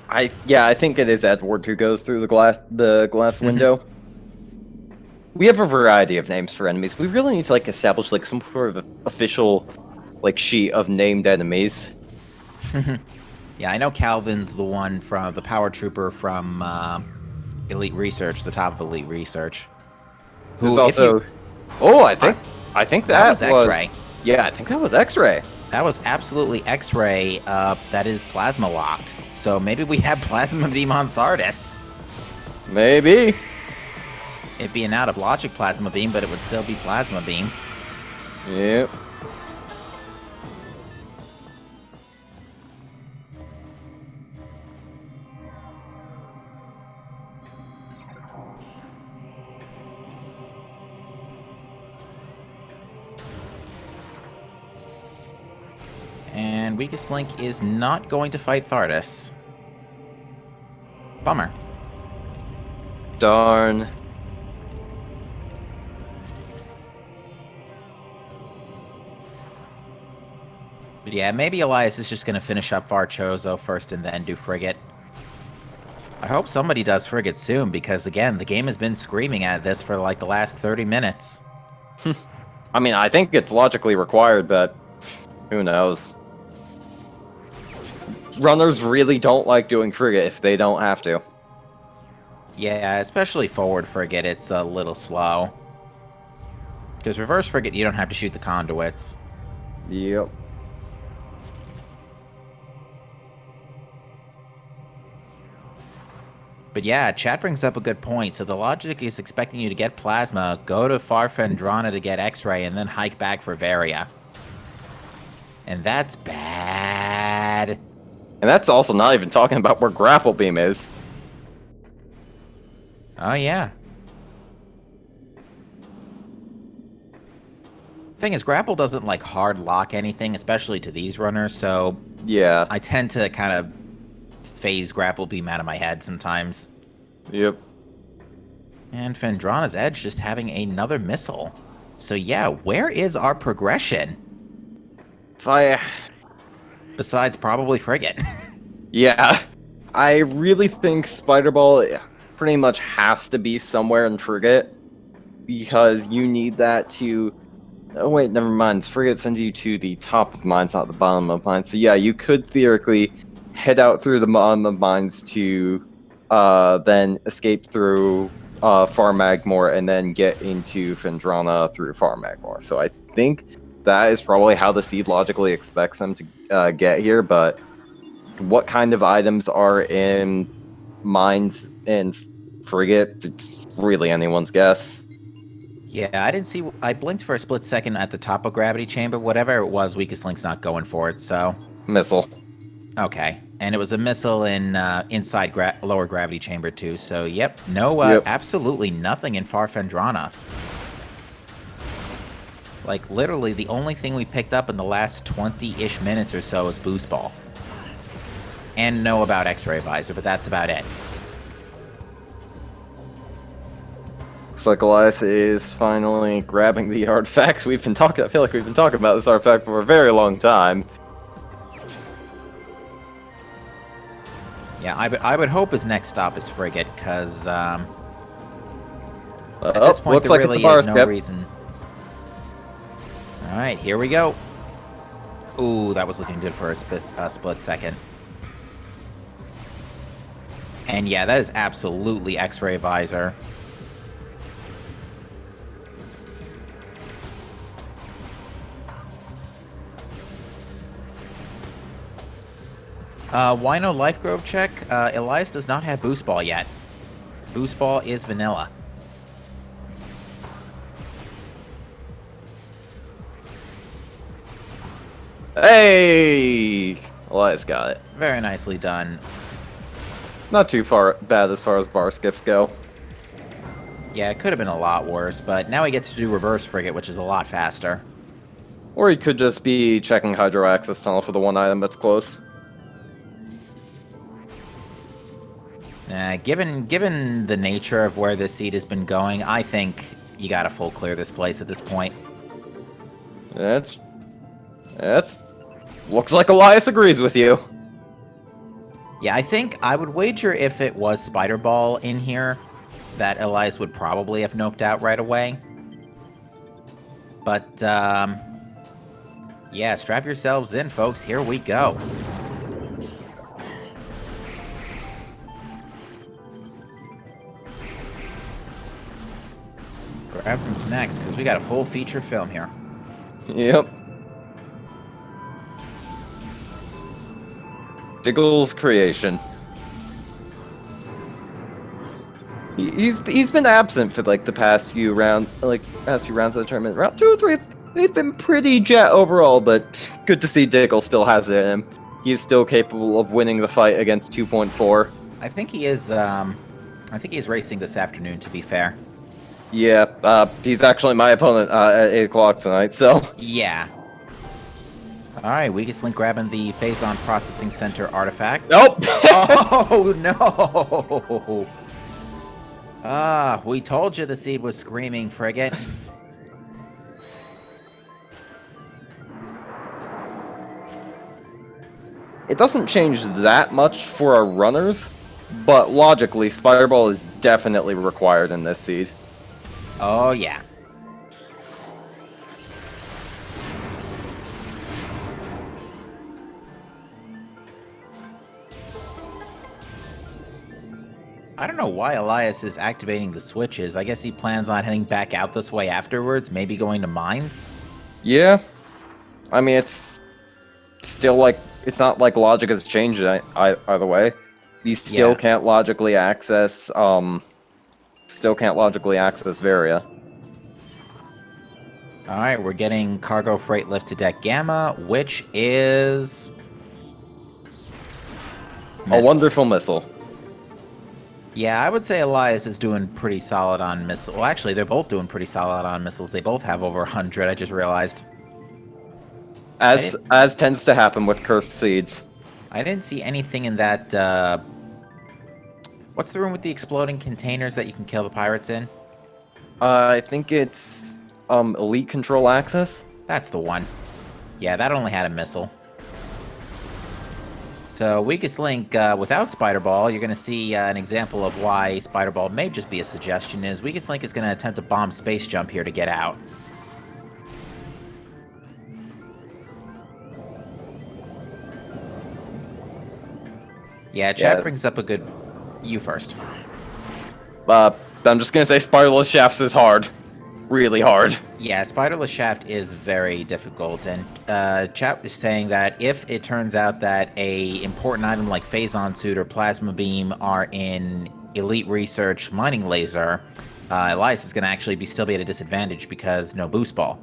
I think it is Edward who goes through the glass window. We have a variety of names for enemies. We really need to establish some sort of official sheet of named enemies. Yeah, I know Calvin's the one from the Power Trooper from Elite Research, the top of Elite Research. Who's also... Oh, I think that was X-Ray. Yeah, I think that was X-Ray. That was absolutely X-Ray. That is Plasma locked. So maybe we have Plasma Beam on Thardus. Maybe. It'd be an out of logic Plasma Beam, but it would still be Plasma Beam. Yep. And Weakest Link is not going to fight Thardus. Bummer. Darn. But yeah, maybe Elias is just going to finish up Varchozo first and then do Frigate. I hope somebody does Frigate soon, because again, the game has been screaming at this for the last 30 minutes. I mean, I think it's logically required, but who knows? Runners really don't like doing Frigate if they don't have to. Yeah, especially forward Frigate, it's a little slow. Because reverse Frigate, you don't have to shoot the conduits. Yep. But yeah, chat brings up a good point. So the logic is expecting you to get Plasma, go to Farfandrana to get X-Ray, and then hike back for Varia. And that's bad. And that's also not even talking about where Grapple Beam is. Oh, yeah. Thing is, Grapple doesn't hard lock anything, especially to these runners, so Yeah. I tend to kind of phase grapple beam out of my head sometimes. Yep. And Fendrana's Edge just having another missile. So yeah, where is our progression? If Besides probably Frigate. Yeah. I really think Spider Ball pretty much has to be somewhere in Frigate, because you need that to... Oh wait, never mind. Frigate sends you to the top of mines, not the bottom of mines. So yeah, you could theoretically head out through the bottom of mines to then escape through Far Magmore and then get into Fendrana through Far Magmore. So I think that is probably how the seed logically expects them to get here, but what kind of items are in mines and Frigate, it's really anyone's guess. Yeah, I didn't see... I blinked for a split second at the top of Gravity Chamber. Whatever it was, Weakest Link's not going for it, so... Missile. Okay. And it was a missile in inside lower Gravity Chamber, too. So, yep. No, Yep. absolutely nothing in Far Fendrana. Like, literally, the only thing we picked up in the last 20-ish minutes or so is Boost Ball. And know about X-Ray Visor, but that's about it. Looks like Elias is finally grabbing the artifact. I feel like we've been talking about this artifact for a very long time. Yeah, I would hope his next stop is Frigate, because at this point looks there like really it's a is no skip. reason. Alright, here we go. Ooh, that was looking good for a split second. And yeah, that is absolutely X-Ray Visor. Why no Life Grove check? Elias does not have Boost Ball yet. Boost Ball is vanilla. Hey! Elias got it. Very nicely done. Not too bad as far as bar skips go. Yeah, it could have been a lot worse, but now he gets to do Reverse Frigate, which is a lot faster. Or he could just be checking Hydro Access Tunnel for the one item that's close. Given the nature of where this seed has been going, I think you gotta full clear this place at this point. That's... Looks like Elias agrees with you. Yeah, I think I would wager if it was Spider Ball in here, that Elias would probably have noped out right away. But, yeah, strap yourselves in, folks. Here we go. Grab some snacks, because we got a full feature film here. Yep. Diggle's creation. He's been absent for like the past few rounds of the tournament. Round 2 or 3, they've been pretty jet overall, but good to see Diggle still has it in him. He's still capable of winning the fight against 2.4. I think he is. I think he is racing this afternoon. To be fair. Yeah, he's actually my opponent at 8 o'clock tonight. So Yeah. All right, Weakest Link grabbing the Phazon Processing Center artifact. nope. Oh no! Ah, we told you the seed was screaming, Frigate. It doesn't change that much for our runners, but logically, Spider Ball is definitely required in this seed. Oh yeah. I don't know why Elias is activating the switches. I guess he plans on heading back out this way afterwards, maybe going to mines. Yeah, I mean it's still like it's not like logic has changed either way. You still Yeah. can't logically access Varia. All right, we're getting cargo freight lift to deck Gamma, which is A missiles. wonderful missile. Yeah, I would say Elias is doing pretty solid on missiles. Well, actually, they're both doing pretty solid on missiles. They both have over 100, I just realized. as tends to happen with cursed seeds. I didn't see anything in that. What's the room with the exploding containers that you can kill the pirates in? I think it's elite control access. That's the one. Yeah, that only had a missile. So, Weakest Link, without Spider Ball, you're going to see an example of why Spider Ball may just be a suggestion, is Weakest Link is going to attempt a bomb space jump here to get out. Yeah, chat brings up a good... You first. I'm just going to say Spiderless Shafts is hard. Really hard. Yeah, Spiderless Shaft is very difficult, and chat is saying that if it turns out that a important item like Phazon Suit or Plasma Beam are in Elite Research Mining Laser, Elias is going to actually still be at a disadvantage because no Boost Ball.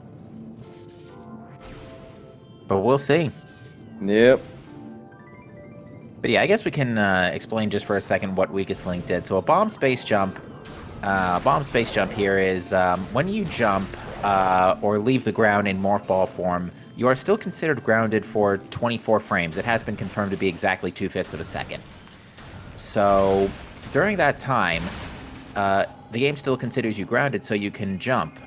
But we'll see. Yep. But yeah, I guess we can explain just for a second what Weakest Link did. So a bomb space jump here is when you jump or leave the ground in morph ball form, you are still considered grounded for 24 frames. It has been confirmed to be exactly 2/5 of a second. So during that time, the game still considers you grounded, so you can jump.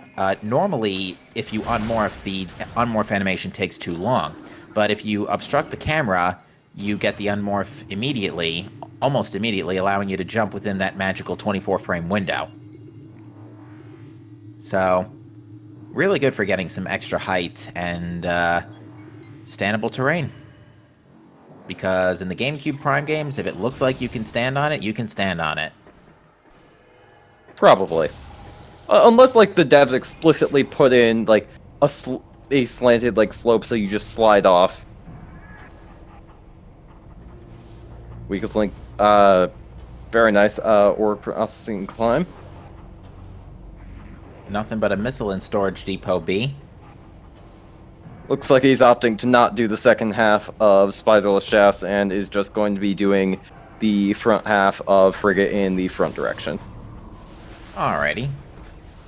Normally, if you unmorph, the unmorph animation takes too long. But if you obstruct the camera, you get the unmorph immediately, almost immediately, allowing you to jump within that magical 24-frame window. So, really good for getting some extra height and standable terrain. Because in the GameCube Prime games, if it looks like you can stand on it, you can stand on it. Probably. Unless, like, the devs explicitly put in, like, a slanted, like, slope so you just slide off. Weakest Link, very nice, ore processing climb. Nothing but a missile in Storage Depot B. Looks like he's opting to not do the second half of Spiderless Shafts and is just going to be doing the front half of Frigate in the front direction. Alrighty.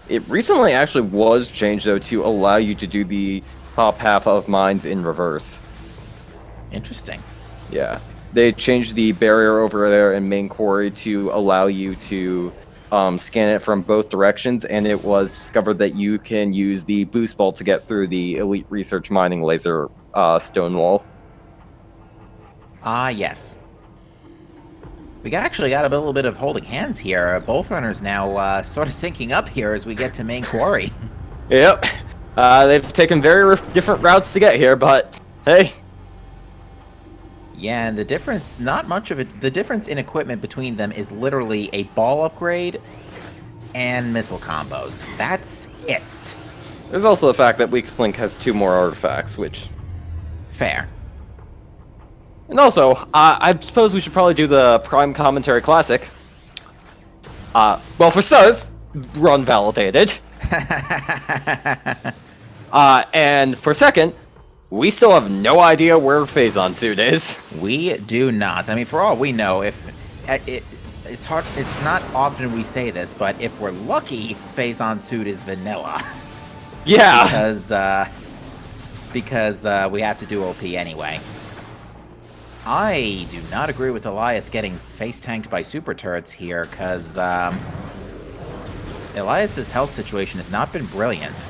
It recently actually was changed, though, to allow you to do the top half of mines in reverse. Interesting. Yeah. They changed the barrier over there in main quarry to allow you to scan it from both directions, and it was discovered that you can use the boost ball to get through the Elite Research Mining Laser stone wall. Ah, yes. We actually got a little bit of holding hands here. Both runners now sort of syncing up here as we get to main quarry. Yep. They've taken very different routes to get here, but hey. Yeah, and the difference, not much of it, the difference in equipment between them is literally a ball upgrade and missile combos. That's it. There's also the fact that Weakest Link has 2 more artifacts, which... Fair. And also, I suppose we should probably do the Prime Commentary Classic. Well, for starters, run validated. And for second, we still have no idea where Phazon Suit is. We do not. I mean, for all we know, if it's hard. It's not often we say this, but if we're lucky, Phazon Suit is vanilla. Yeah. Because we have to do OP anyway. I do not agree with Elias getting face tanked by super turrets here, because Elias's health situation has not been brilliant.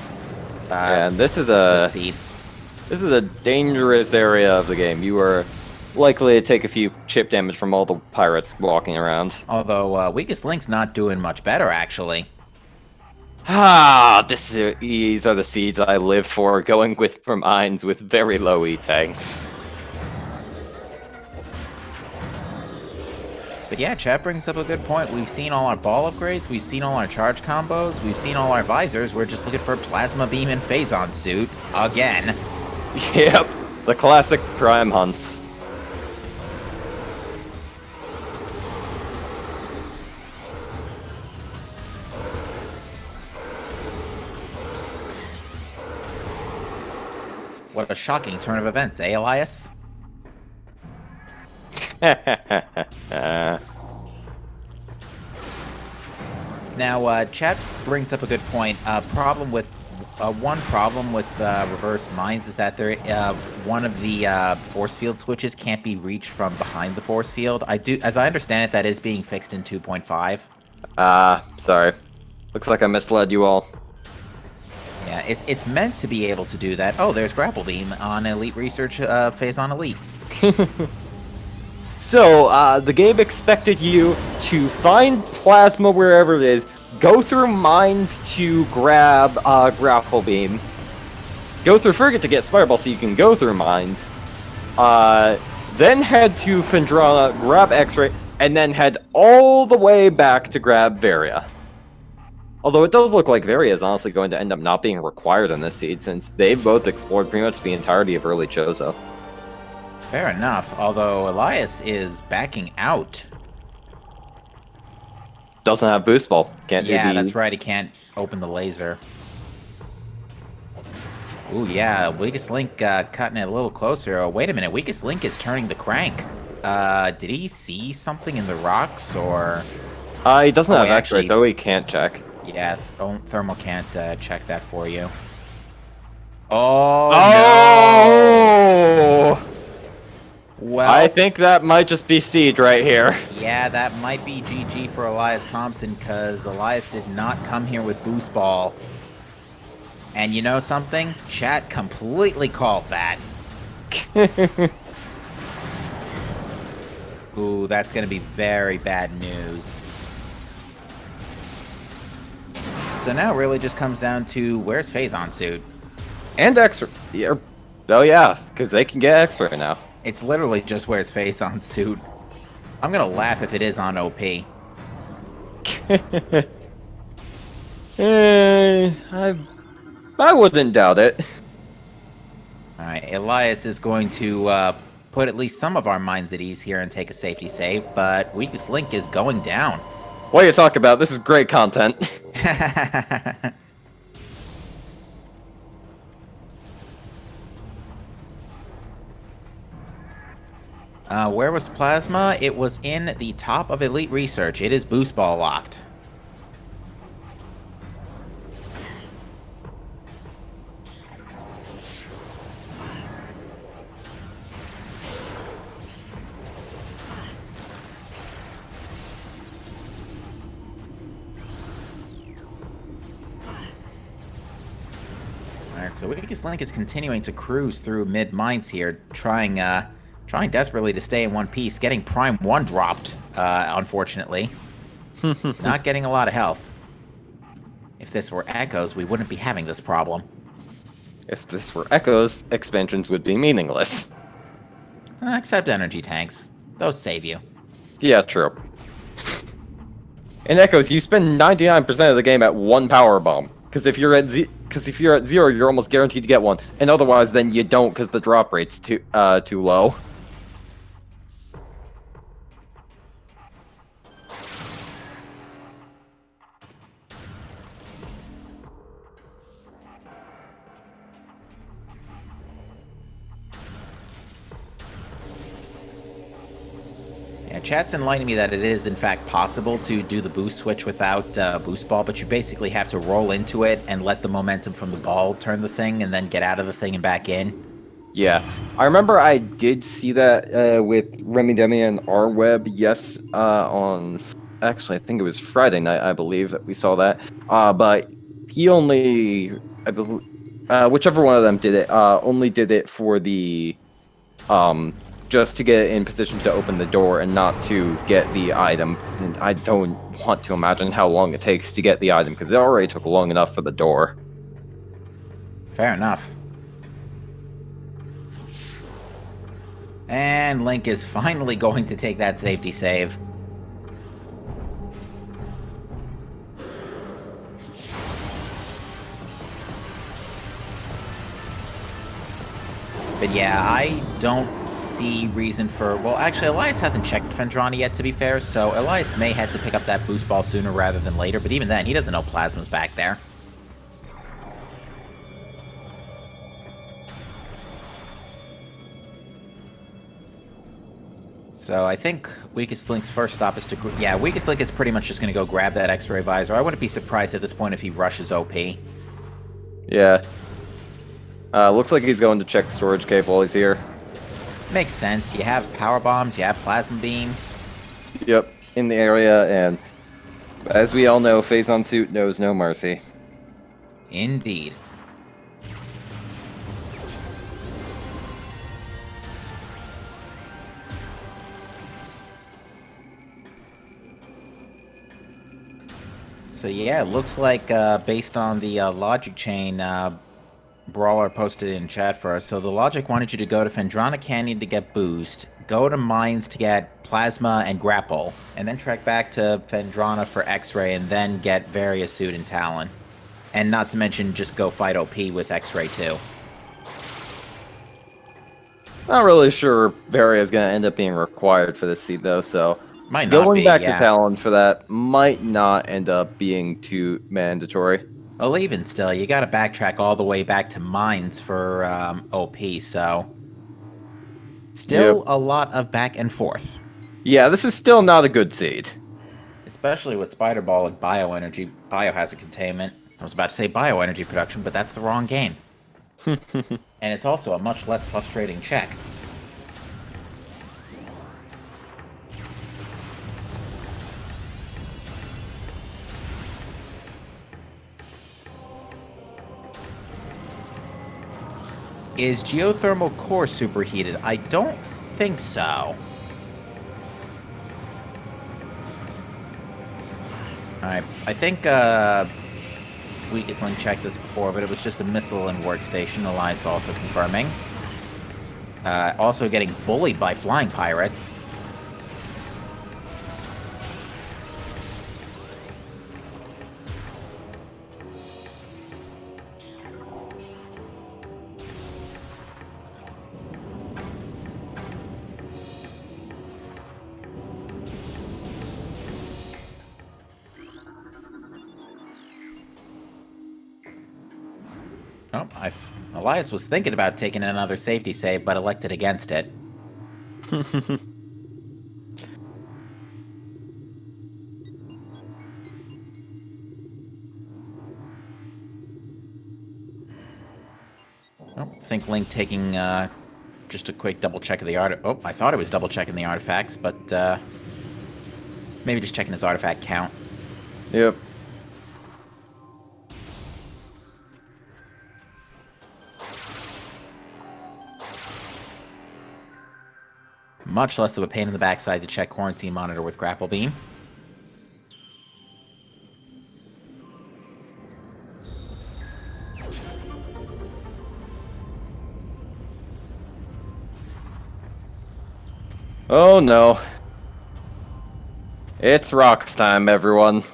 And this is Let's see. This is a dangerous area of the game. You are likely to take a few chip damage from all the pirates walking around. Although, Weakest Link's not doing much better, actually. These are the seeds I live for, going with from mines with very low E-tanks. But yeah, chat brings up a good point. We've seen all our ball upgrades, we've seen all our charge combos, we've seen all our visors. We're just looking for Plasma Beam and Phazon Suit again. Yep, the classic Prime hunts. What a shocking turn of events, eh, Elias? Now, chat brings up a good point. Problem with one problem with reverse mines is that one of the force field switches can't be reached from behind the force field. As I understand it, that is being fixed in 2.5. Sorry. Looks like I misled you all. Yeah, it's meant to be able to do that. Oh, there's Grapple Beam on Elite Research phase on Elite. So, the game expected you to find plasma wherever it is, go through mines to grab Grapple Beam, go through Frigate to get Fireball so you can go through mines, then head to Phendrana, grab X-Ray, and then head all the way back to grab Varia. Although it does look like Varia is honestly going to end up not being required in this seed, since they've both explored pretty much the entirety of early Chozo. Fair enough, although Elias is backing out. Doesn't have boost ball. Can't do Yeah, the... that's right, he can't open the laser. Ooh, yeah, Weakest Link cutting it a little closer. Oh, wait a minute, Weakest Link is turning the crank. Did he see something in the rocks, or...? He doesn't have X-ray, actually, though he can't check. Yeah, Thermal can't check that for you. Oh, no! Well, I think that might just be Siege right here. Yeah, that might be GG for Elias Thompson, because Elias did not come here with Boost Ball. And you know something? Chat completely called that. Ooh, that's going to be very bad news. So now it really just comes down to where's Phazon suit? And X-ray. Yeah. Oh yeah, because they can get X-ray now. It's literally just where's Phazon suit. I'm going to laugh if it is on OP. I wouldn't doubt it. Alright, Elias is going to put at least some of our minds at ease here and take a safety save, but Weakest Link is going down. What are you talking about? This is great content. Where was Plasma? It was in the top of Elite Research. It is Boost Ball locked. Alright, so Weakest Link is continuing to cruise through mid-mines here, trying desperately to stay in one piece, getting Prime 1 dropped, unfortunately. Not getting a lot of health. If this were Echoes, we wouldn't be having this problem. If this were Echoes, expansions would be meaningless. Except energy tanks. Those save you. Yeah, true. In Echoes, you spend 99% of the game at one power bomb. Because if you're at zero, you're almost guaranteed to get one, and otherwise, then you don't because the drop rate's too low. Yeah, chat's enlightening me that it is, in fact, possible to do the boost switch without boost ball, but you basically have to roll into it and let the momentum from the ball turn the thing, and then get out of the thing and back in. Yeah, I remember I did see that with Remy Demi and R-Web, yes, on... Actually, I think it was Friday night, I believe, that we saw that. But he only... I believe, whichever one of them did it, only did it for the... just to get in position to open the door and not to get the item. And I don't want to imagine how long it takes to get the item, because it already took long enough for the door. Fair enough. And Link is finally going to take that safety save. But yeah, I don't see reason for... Well, actually, Elias hasn't checked Phendrana yet, to be fair, so Elias may have to pick up that boost ball sooner rather than later, but even then, he doesn't know Plasma's back there. So I think Weakest Link's first stop is to... Yeah, Weakest Link is pretty much just going to go grab that X-ray visor. I wouldn't be surprised at this point if he rushes OP. Yeah. Looks like he's going to check storage cave while he's here. Makes sense. You have power bombs, you have plasma beam. Yep, in the area, and as we all know, Phazon Suit knows no mercy. Indeed. So yeah, it looks like based on the logic chain Brawler posted in chat for us. So the logic wanted you to go to Phendrana Canyon to get boost, go to mines to get plasma and grapple, and then trek back to Phendrana for X-ray, and then get Various Suit and Talon. And not to mention just go fight OP with X-ray too. Not really sure Varia is going to end up being required for this seed though, so Might not going be, back yeah. to Talon for that might not end up being too mandatory. Well, even still, you gotta backtrack all the way back to mines for OP, so... Still a lot of back and forth. Yeah, this is still not a good seed. Especially with Spider Ball and Bioenergy, Biohazard Containment. I was about to say Bioenergy Production, but that's the wrong game. And it's also a much less frustrating check. Is Geothermal Core superheated? I don't think so. Alright, I think Weakest Link checked this before, but it was just a missile and workstation. Elias also confirming. Also getting bullied by flying pirates. Oh, Elias was thinking about taking another safety save, but elected against it. Oh, I think Link taking just a quick double check of the Oh, I thought it was double checking the artifacts, but maybe just checking his artifact count. Yep. Much less of a pain in the backside to check Quarantine Monitor with Grapple Beam. Oh no. It's rocks time, everyone.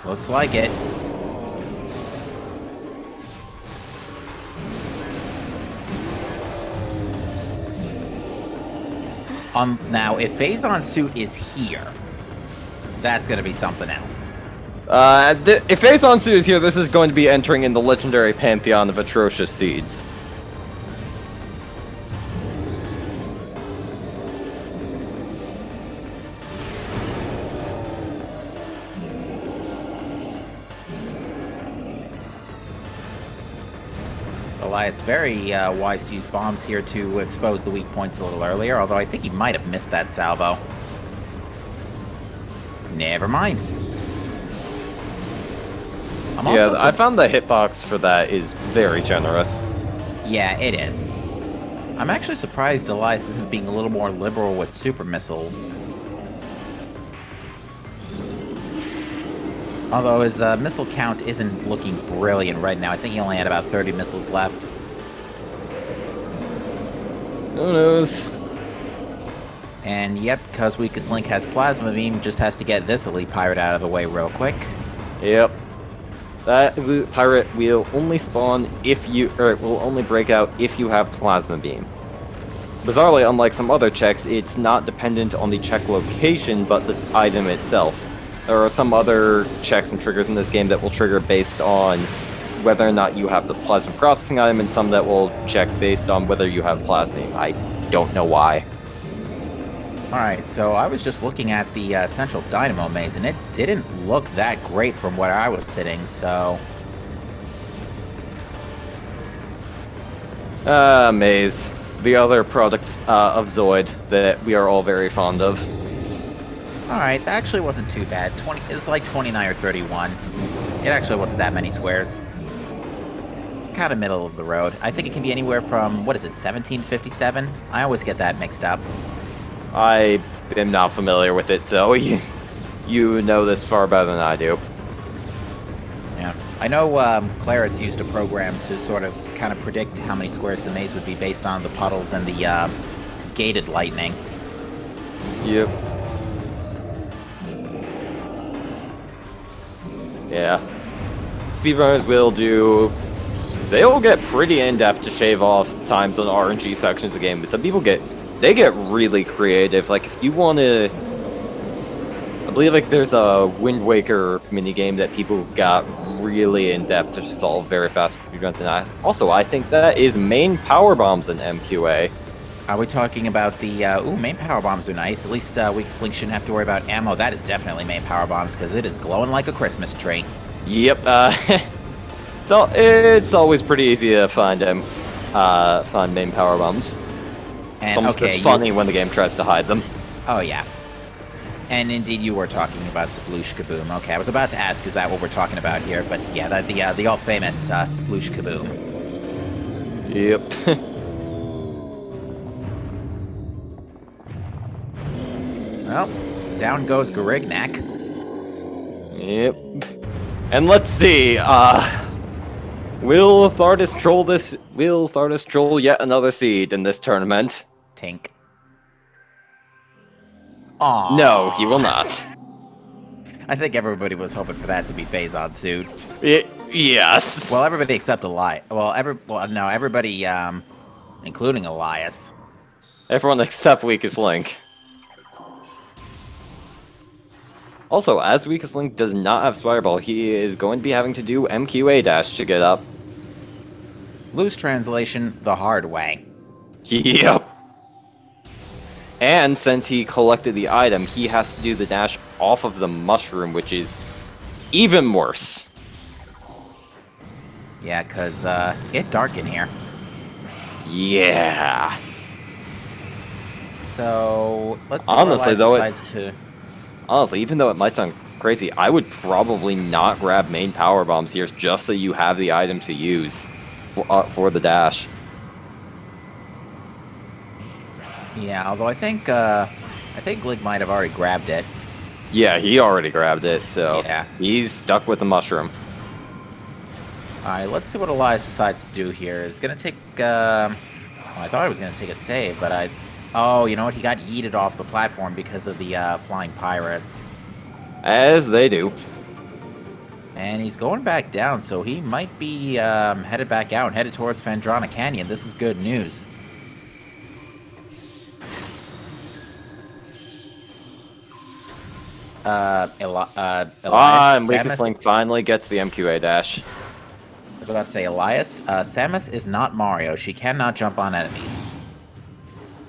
Looks like it. Now, if Phazon Suit is here, that's gonna be something else. If Phazon Suit is here, this is going to be entering in the legendary pantheon of atrocious seeds. Elias, very wise to use bombs here to expose the weak points a little earlier, although I think he might have missed that salvo. Never mind. I found the hitbox for that is very generous. Yeah, it is. I'm actually surprised Elias isn't being a little more liberal with super missiles. Although his missile count isn't looking brilliant right now. I think he only had about 30 missiles left. Who knows? And yep, because Weakest Link has Plasma Beam, just has to get this Elite Pirate out of the way real quick. Yep. That Elite Pirate will only spawn if you, or it will only break out if you have Plasma Beam. Bizarrely, unlike some other checks, it's not dependent on the check location, but the item itself. There are some other checks and triggers in this game that will trigger based on whether or not you have the plasma processing item, and some that will check based on whether you have plasma. I don't know why. Alright, so I was just looking at the central dynamo maze, and it didn't look that great from where I was sitting, so... Maze. The other product of Zoid that we are all very fond of. Alright, that actually wasn't too bad. It's like 29 or 31. It actually wasn't that many squares. It's kind of middle of the road. I think it can be anywhere from, what is it, 1757? I always get that mixed up. I am not familiar with it, so you know this far better than I do. Yeah. I know Claris used a program to sort of kind of predict how many squares the maze would be based on the puddles and the gated lightning. Yep. Yeah. Speedrunners will do... They'll get pretty in-depth to shave off times on RNG sections of the game, but some people get really creative. Like, if you want to... I believe, like, there's a Wind Waker minigame that people got really in-depth to solve very fast speedruns, and I think that is main power bombs in MQA. Are we talking about the... main power bombs are nice. At least Weakest Link shouldn't have to worry about ammo. That is definitely main power bombs, because it is glowing like a Christmas tree. Yep, it's always pretty easy to find main power bombs. And, it's almost funny when the game tries to hide them. Oh, yeah. And indeed, you were talking about Sploosh Kaboom. Okay, I was about to ask, is that what we're talking about here? But yeah, the all-famous Sploosh Kaboom. Yep. Well, down goes Garignac. Yep. And let's see, will Thardus troll this? Will Thardus troll yet another seed in this tournament? Tink. Aww. No, he will not. I think everybody was hoping for that to be Phazon suit. Yes. Well, everybody except Elias. No, everybody, including Elias. Everyone except Weakest Link. Also, as Weakest Link does not have Spireball, he is going to be having to do MQA dash to get up. Loose translation, the hard way. Yep. And since he collected the item, he has to do the dash off of the mushroom, which is even worse. Yeah, because it's dark in here. Yeah. So, let's see Honestly, what Elias decides to... Honestly, even though it might sound crazy, I would probably not grab main power bombs here just so you have the item to use for the dash. Yeah, although I think Link might have already grabbed it. Yeah, he already grabbed it, so yeah. He's stuck with the mushroom. Alright, let's see what Elias decides to do here. It's gonna take, well, I thought it was gonna take a save, but oh, you know what? He got yeeted off the platform because of the flying pirates. As they do. And he's going back down, so he might be headed back out, headed towards Phandrana Canyon. This is good news. Elias, and Weakest Link finally gets the MQA dash. I was about to say, Elias, Samus is not Mario. She cannot jump on enemies.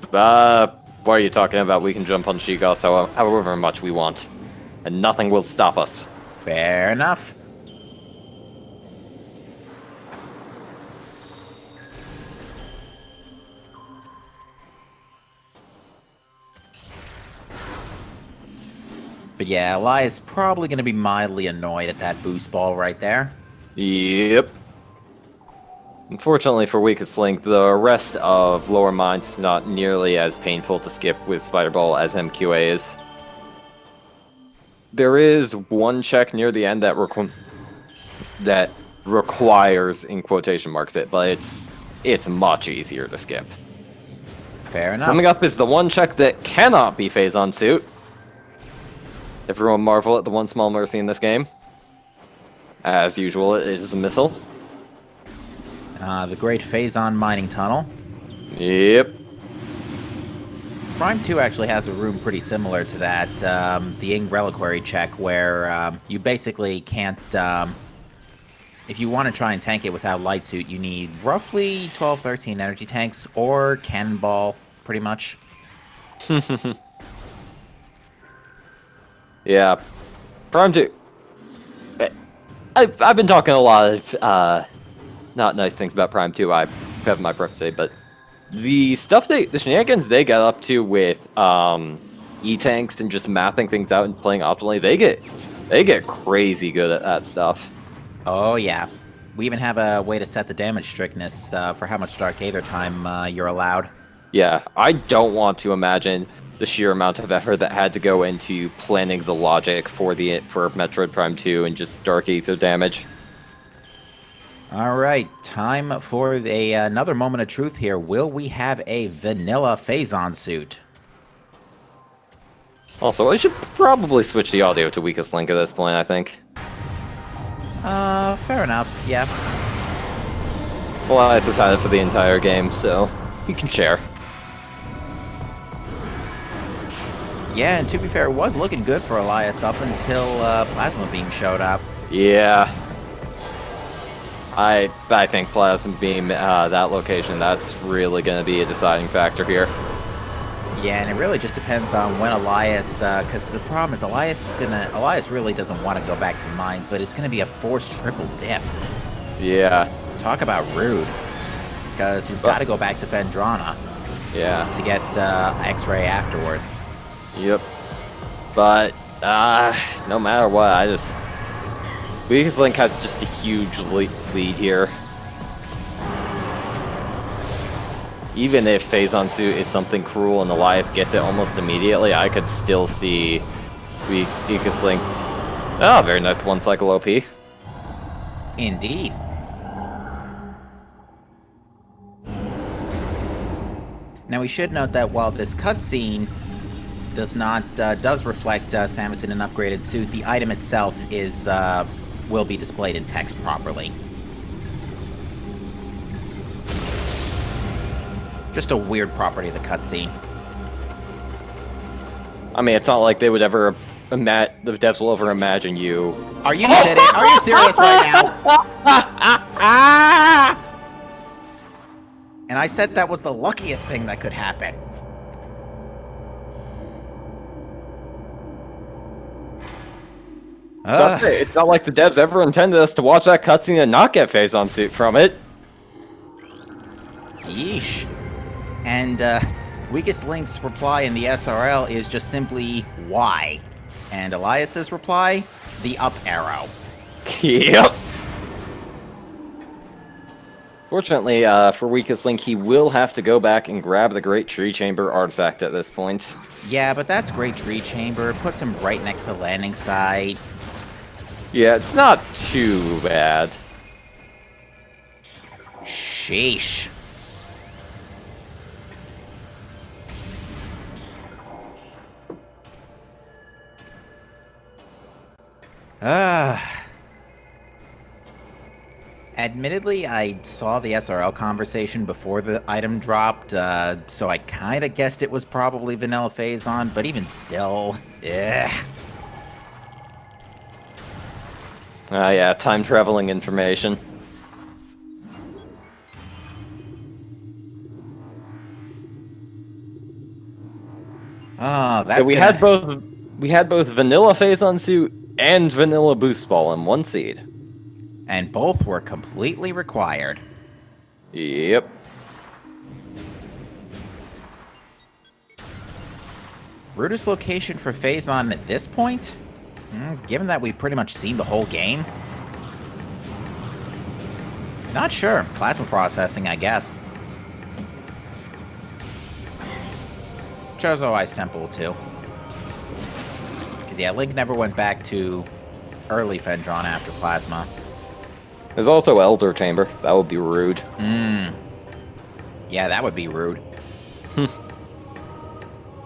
What are you talking about? We can jump on Sheikos however much we want. And nothing will stop us. Fair enough. But yeah, Elias is probably going to be mildly annoyed at that boost ball right there. Yep. Unfortunately for Weakest Link, the rest of Lower Mines is not nearly as painful to skip with Spider Ball as MQA is. There is one check near the end that requires, in quotation marks, it, but it's much easier to skip. Fair enough. Coming up is the one check that cannot be Phazon suit. Everyone marvel at the one small mercy in this game. As usual, it is a missile. The Great Phazon Mining Tunnel. Yep. Prime 2 actually has a room pretty similar to that, the Ing Reliquary check, where you basically can't... if you want to try and tank it without Light Suit, you need roughly 12-13 energy tanks, or Cannonball, pretty much. Yeah. Prime 2. I've been talking a lot of not nice things about Prime 2. I have my preface today, but the stuff the shenanigans they get up to with E-tanks and just mathing things out and playing optimally, they get crazy good at that stuff. Oh, yeah. We even have a way to set the damage strictness for how much Dark Aether time you're allowed. Yeah, I don't want to imagine the sheer amount of effort that had to go into planning the logic for Metroid Prime 2 and just Dark Aether damage. All right, time for another moment of truth here. Will we have a vanilla Phazon suit? Also, I should probably switch the audio to Weakest Link at this point, I think. Fair enough, yeah. Well, Elias has had it for the entire game, so he can share. Yeah, and to be fair, it was looking good for Elias up until Plasma Beam showed up. Yeah. I think Plasma Beam, that location, that's really going to be a deciding factor here. Yeah, and it really just depends on when Elias, because the problem is Elias really doesn't want to go back to mines, but it's gonna be a forced triple dip. Yeah. Talk about rude, because he's got to go back to Vendrana. Yeah. To get X-ray afterwards. Yep. But no matter what, Weakest Link has just a huge lead here. Even if Phazon suit is something cruel and Elias gets it almost immediately, I could still see Weakest Link. Oh, very nice one cycle OP. Indeed. Now we should note that while this cutscene does reflect Samus in an upgraded suit, the item itself will be displayed in text properly. Just a weird property of the cutscene. I mean, it's not like they would ever the devs will ever imagine you. Are you kidding? Are you serious right now? And I said that was the luckiest thing that could happen. It's not like the devs ever intended us to watch that cutscene and not get Phazon suit from it. Yeesh. And Weakest Link's reply in the SRL is just simply, why? And Elias's reply, the up arrow. Yep. Fortunately, for Weakest Link, he will have to go back and grab the Great Tree Chamber artifact at this point. Yeah, but that's Great Tree Chamber. It puts him right next to landing site. Yeah, it's not too bad. Sheesh. Admittedly, I saw the SRL conversation before the item dropped, so I kind of guessed it was probably Vanilla Phazon, but even still, Yeah, time-traveling information. Oh, that's so we had both Vanilla Phazon suit and Vanilla Boost Ball in one seed. And both were completely required. Yep. Rudest location for Phazon at this point? Given that we've pretty much seen the whole game? Not sure. Plasma processing, I guess. Chozo Ice Temple, too. Because, yeah, Link never went back to early Vendrana after Plasma. There's also Elder Chamber. That would be rude. Yeah, that would be rude.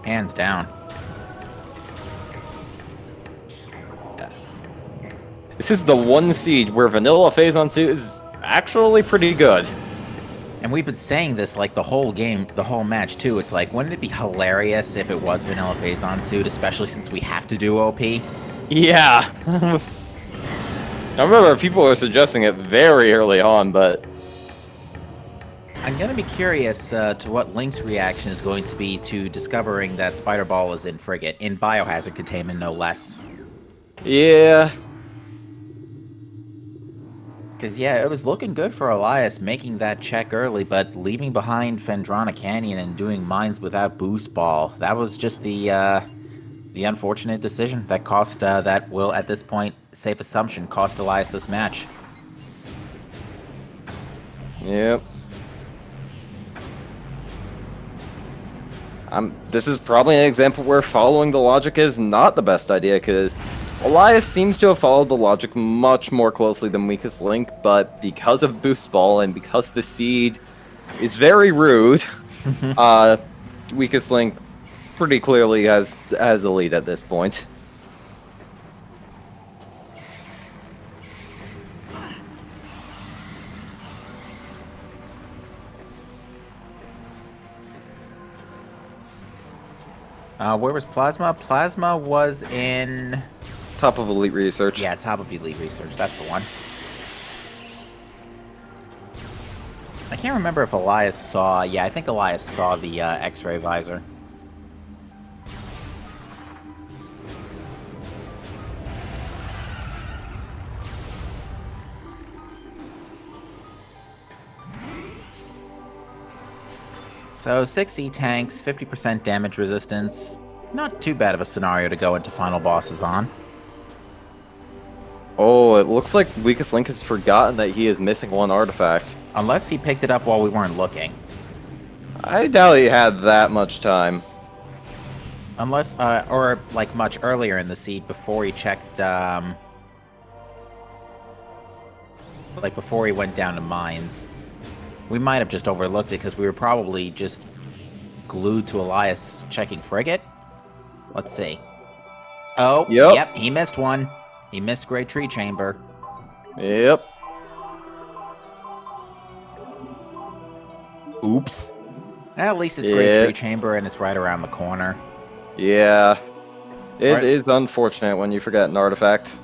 Hands down. This is the one seed where Vanilla Phazon suit is actually pretty good. And we've been saying this like the whole game, the whole match too. It's like, wouldn't it be hilarious if it was Vanilla Phazon suit, especially since we have to do OP? Yeah. I remember people were suggesting it very early on, but I'm gonna be curious to what Link's reaction is going to be to discovering that Spider Ball is in Frigate, in Biohazard containment no less. Yeah. Because, yeah, it was looking good for Elias making that check early, but leaving behind Fendrana Canyon and doing mines without boost ball, that was just the unfortunate decision that cost, that will, at this point, safe assumption, cost Elias this match. Yep. This is probably an example where following the logic is not the best idea, because Elias seems to have followed the logic much more closely than Weakest Link, but because of Boost Ball and because the seed is very rude, Weakest Link pretty clearly has the lead at this point. Where was Plasma? Plasma was in... Top of Elite Research. Yeah, top of Elite Research. That's the one. I can't remember if Elias saw... Yeah, I think Elias saw the X-ray visor. So, 6 E-tanks, 50% damage resistance. Not too bad of a scenario to go into final bosses on. Oh, it looks like Weakest Link has forgotten that he is missing one artifact. Unless he picked it up while we weren't looking. I doubt he had that much time. Unless, or like much earlier in the seed before he checked, like before he went down to mines. We might have just overlooked it because we were probably just glued to Elias checking frigate. Let's see. Oh, yep, he missed one. He missed Great Tree Chamber. Yep. Oops. At least it's Great Tree Chamber and it's right around the corner. Yeah. It is unfortunate when you forget an artifact.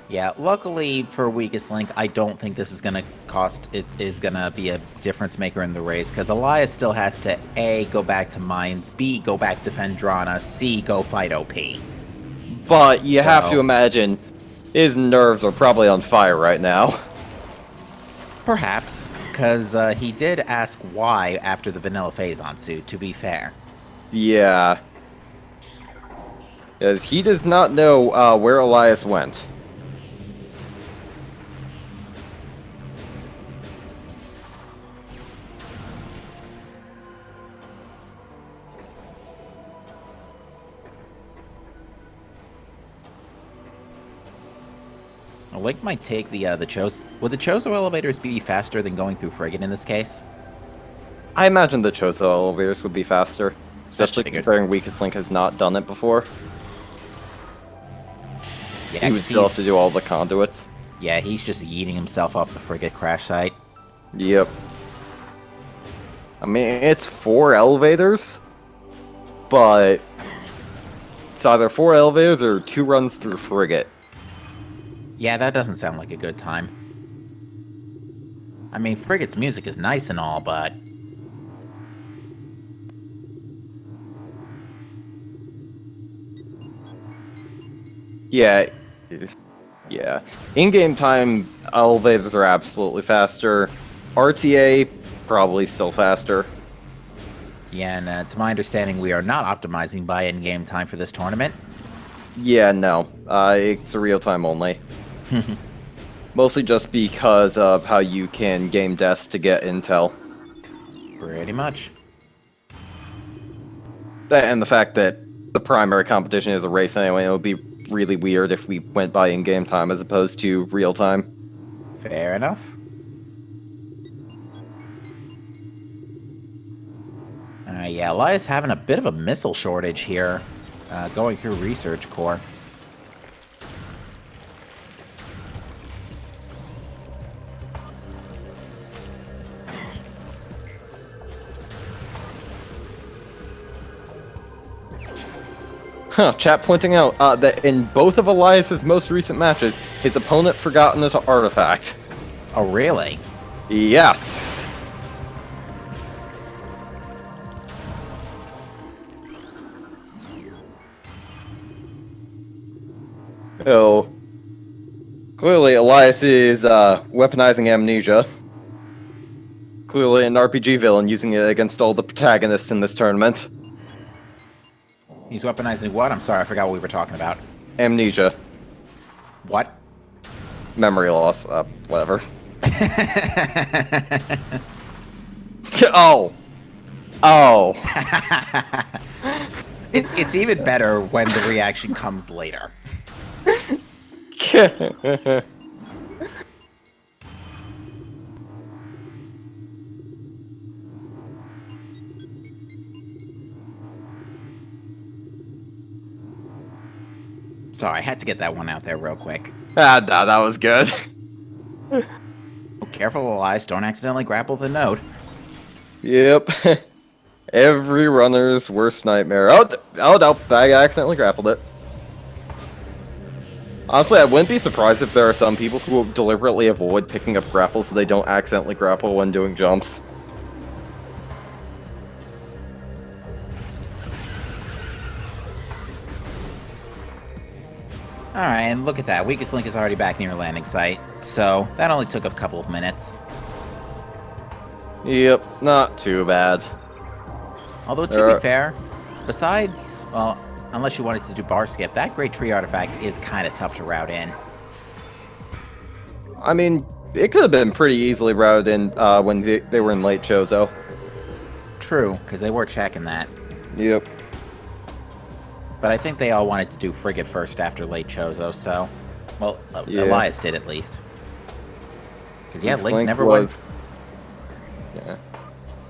Yeah, luckily for Weakest Link, I don't think this is going to cost... It is going to be a difference maker in the race, because Elias still has to A, go back to mines, B, go back to Fendrana, C, go fight OP. But you have to imagine his nerves are probably on fire right now. Perhaps, because he did ask why after the Vanilla Phazon suit, to be fair. Yeah. Because he does not know where Elias went. Link might take the Chozo. Would the Chozo elevators be faster than going through Frigate in this case? I imagine the Chozo elevators would be faster, especially considering Weakest Link has not done it before. Yeah, he would still have to do all the conduits. Yeah, he's just yeeting himself up the Frigate crash site. Yep. I mean, it's 4 elevators, but it's either 4 elevators or 2 runs through Frigate. Yeah, that doesn't sound like a good time. I mean, Frigate's music is nice and all, but... Yeah. Yeah. In-game time, elevators are absolutely faster. RTA, probably still faster. Yeah, and to my understanding, we are not optimizing by in-game time for this tournament. Yeah, no. It's a real-time only. Mostly just because of how you can game deaths to get intel. Pretty much. And the fact that the primary competition is a race anyway, it would be really weird if we went by in-game time as opposed to real-time. Fair enough. Yeah, Elias having a bit of a missile shortage here, going through Research Core. Chat pointing out that in both of Elias's most recent matches, his opponent forgot an artifact. Oh, really? Yes. So, clearly Elias is weaponizing amnesia. Clearly an RPG villain using it against all the protagonists in this tournament. He's weaponizing what? I'm sorry, I forgot what we were talking about. Amnesia. What? Memory loss. Whatever. Oh. Oh. It's even better when the reaction comes later. Sorry, I had to get that one out there real quick. Ah, no, that was good. Careful, Elias, don't accidentally grapple the node. Yep. Every runner's worst nightmare. Oh, no, I accidentally grappled it. Honestly, I wouldn't be surprised if there are some people who will deliberately avoid picking up grapples so they don't accidentally grapple when doing jumps. Alright, and look at that. Weakest Link is already back near landing site, so that only took a couple of minutes. Yep, not too bad. Although, to be fair, besides, well, unless you wanted to do bar skip, that Great Tree artifact is kind of tough to route in. I mean, it could have been pretty easily routed in when they were in late Chozo. True, because they were checking that. Yep. But I think they all wanted to do Frigate first after late Chozo, so... Well, Yeah. Elias did at least. Because, yeah, Link Link never was... Yeah.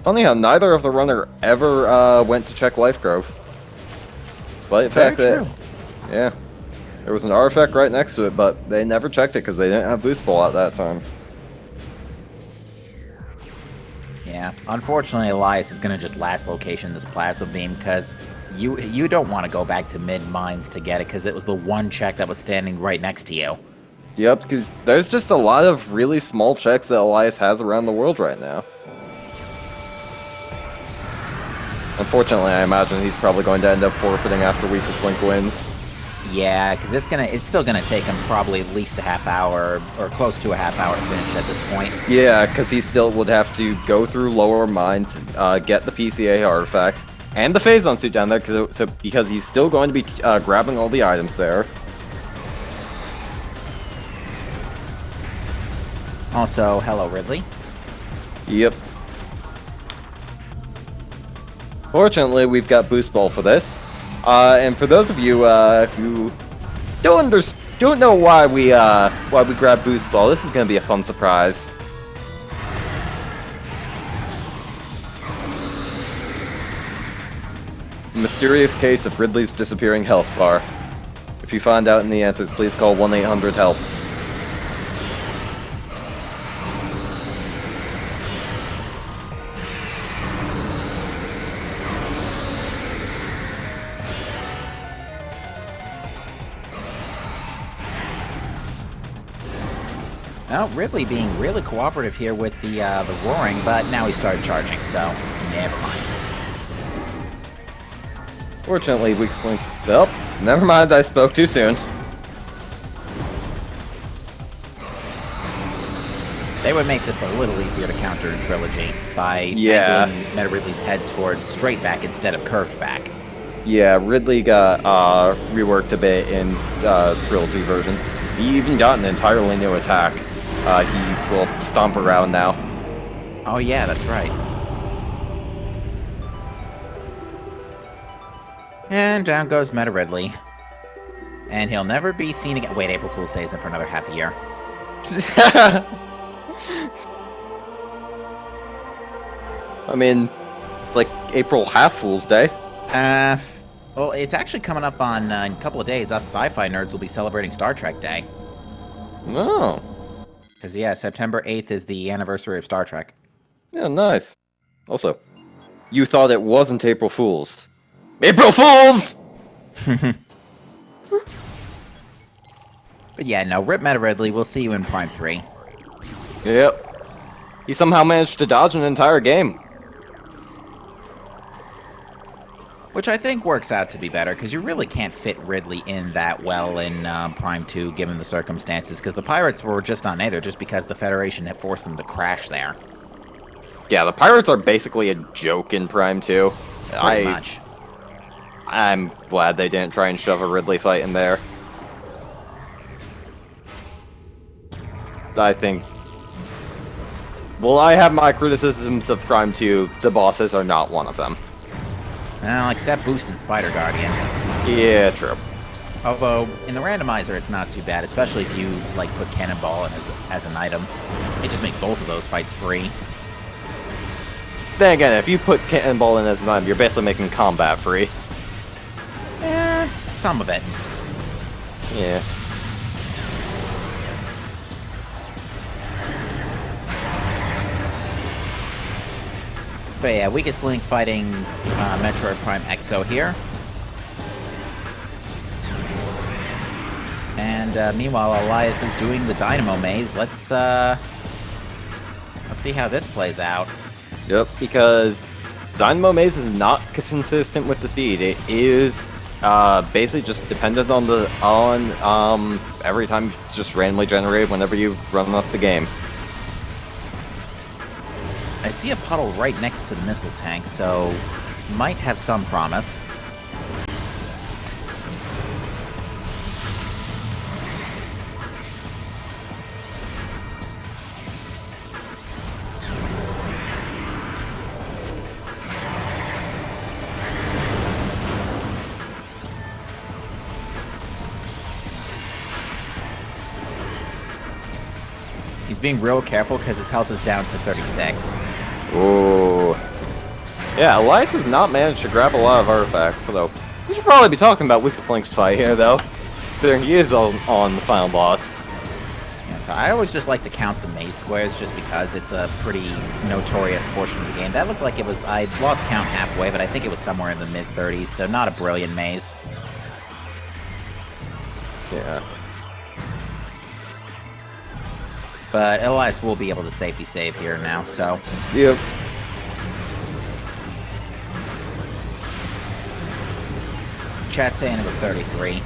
Funny how neither of the runner ever went to check Life Grove. Despite the fact Very that... Yeah. There was an artifact right next to it, but they never checked it because they didn't have boost ball at that time. Yeah, unfortunately, Elias is going to just last location this plasma beam, because you don't want to go back to mid-mines to get it, because it was the one check that was standing right next to you. Yep, because there's just a lot of really small checks that Elias has around the world right now. Unfortunately, I imagine he's probably going to end up forfeiting after Weakest Link wins. Yeah, because it's still gonna take him probably at least a half hour, or close to a half hour to finish at this point. Yeah, because he still would have to go through lower mines, get the PCA artifact, and the Phazon suit down there, because he's still going to be grabbing all the items there. Also, hello, Ridley. Yep. Fortunately, we've got boost ball for this. And for those of you who don't know why we grab boost ball, this is going to be a fun surprise. Mysterious case of Ridley's disappearing health bar. If you find out any answers, please call 1-800-HELP. Well, Ridley being really cooperative here with the roaring, but now he started charging, so never mind. Fortunately, Weakest Link... Well, never mind, I spoke too soon. They would make this a little easier to counter in Trilogy by angling Meta Ridley's head towards straight back instead of curved back. Yeah, Ridley got reworked a bit in Trilogy version. He even got an entirely new attack. He will stomp around now. Oh yeah, that's right. And down goes Meta Ridley. And he'll never be seen again. Wait, April Fool's Day isn't for another half a year. I mean, it's like April Half Fool's Day. Well, it's actually coming up on in a couple of days. Us sci-fi nerds will be celebrating Star Trek Day. Oh. Because, yeah, September 8th is the anniversary of Star Trek. Yeah, nice. Also, you thought it wasn't April Fool's. April Fools! But yeah, no, rip Meta Ridley. We'll see you in Prime 3. Yep. He somehow managed to dodge an entire game. Which I think works out to be better, because you really can't fit Ridley in that well in Prime 2, given the circumstances, because the pirates were just on Aether just because the Federation had forced them to crash there. Yeah, the pirates are basically a joke in Prime 2. Pretty much. I'm glad they didn't try and shove a Ridley fight in there. I think... Well, I have my criticisms of Prime 2. The bosses are not one of them. Well, except Boosted Spider Guardian. Yeah, true. Although, in the randomizer, it's not too bad, especially if you, like, put Cannonball in as an item. It just makes both of those fights free. Then again, if you put Cannonball in as an item, you're basically making combat free. Some of it. Yeah. But yeah, Weakest Link fighting Metroid Prime Exo here. And meanwhile, Elias is doing the Dynamo Maze. Let's see how this plays out. Yep, because Dynamo Maze is not consistent with the seed. It is basically just dependent on every time it's just randomly generated whenever you run up the game. I see a puddle right next to the missile tank, so might have some promise. He's being real careful because his health is down to 36. Ooh. Yeah, Elias has not managed to grab a lot of artifacts, although we should probably be talking about Weakest Link's fight here, though, considering he is on the final boss. Yeah, so I always just like to count the maze squares just because it's a pretty notorious portion of the game. That looked like it was, I lost count halfway, but I think it was somewhere in the mid-30s, so not a brilliant maze. Yeah. But Elias will be able to safety save here now, so... Yep. Chat's saying it was 33.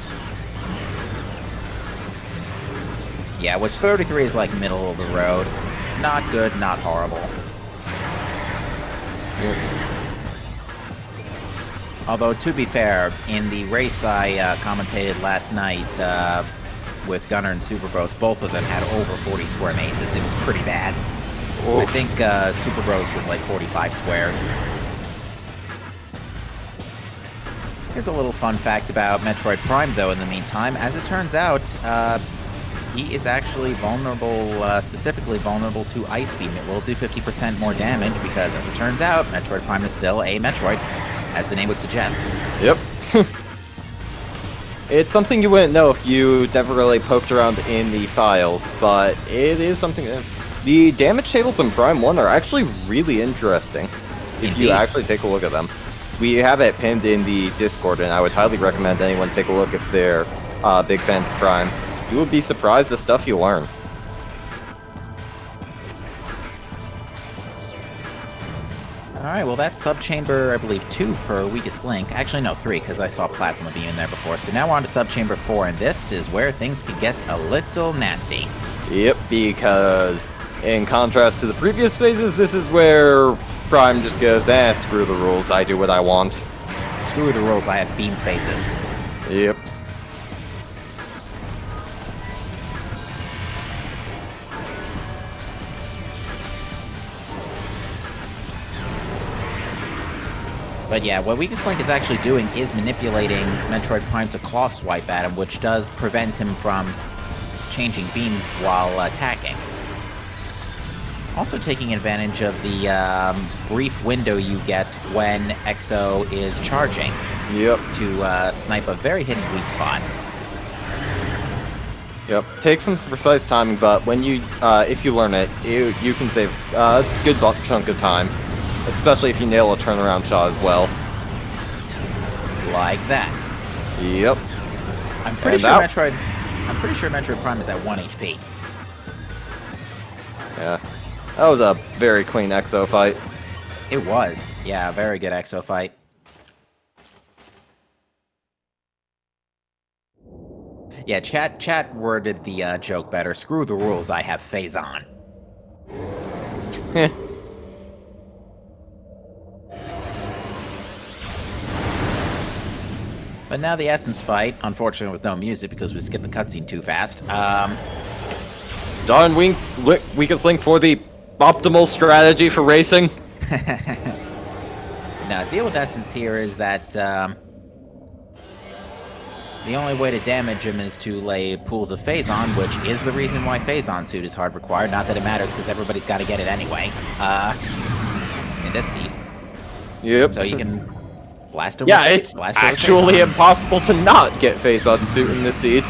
Yeah, which 33 is like middle of the road. Not good, not horrible. Yep. Although, to be fair, in the race I commentated last night with Gunner and Super Bros, both of them had over 40 square mazes. It was pretty bad. Oof. I think Super Bros was like 45 squares. Here's a little fun fact about Metroid Prime, though, in the meantime. As it turns out, he is actually vulnerable, specifically vulnerable to Ice Beam. It will do 50% more damage because, as it turns out, Metroid Prime is still a Metroid, as the name would suggest. Yep. It's something you wouldn't know if you never really poked around in the files, but it is something... The damage tables in Prime 1 are actually really interesting, if you actually take a look at them. We have it pinned in the Discord, and I would highly recommend anyone take a look if they're big fans of Prime. You would be surprised the stuff you learn. Alright, well that's subchamber, I believe, 2 for Weakest Link. Actually, no, 3, because I saw Plasma being in there before. So now we're on to subchamber 4, and this is where things could get a little nasty. Yep, because in contrast to the previous phases, this is where Prime just goes, screw the rules, I do what I want. Screw the rules, I have beam phases. Yep. But yeah, what Weakest Link is actually doing is manipulating Metroid Prime to claw swipe at him, which does prevent him from changing beams while attacking. Also taking advantage of the brief window you get when Exo is charging. Yep. To snipe a very hidden weak spot. Yep. Takes some precise timing, but when you, if you learn it, you can save a good chunk of time. Especially if you nail a turnaround shot as well. Like that. Yep. I'm pretty sure Metroid Prime is at 1 HP. Yeah. That was a very clean Exo fight. It was. Yeah, very good Exo fight. Yeah, chat worded the joke better. Screw the rules, I have Phazon. But now the Essence fight, unfortunately with no music because we skipped the cutscene too fast. Darn Weakest Link for the optimal strategy for racing. Now, deal with Essence here is that the only way to damage him is to lay pools of Phazon, which is the reason why Phazon suit is hard required. Not that it matters, because everybody's got to get it anyway. In this seed. Yep. So you can blast him. Yeah, with it's blast actually impossible to not get Phazon suit in this seed.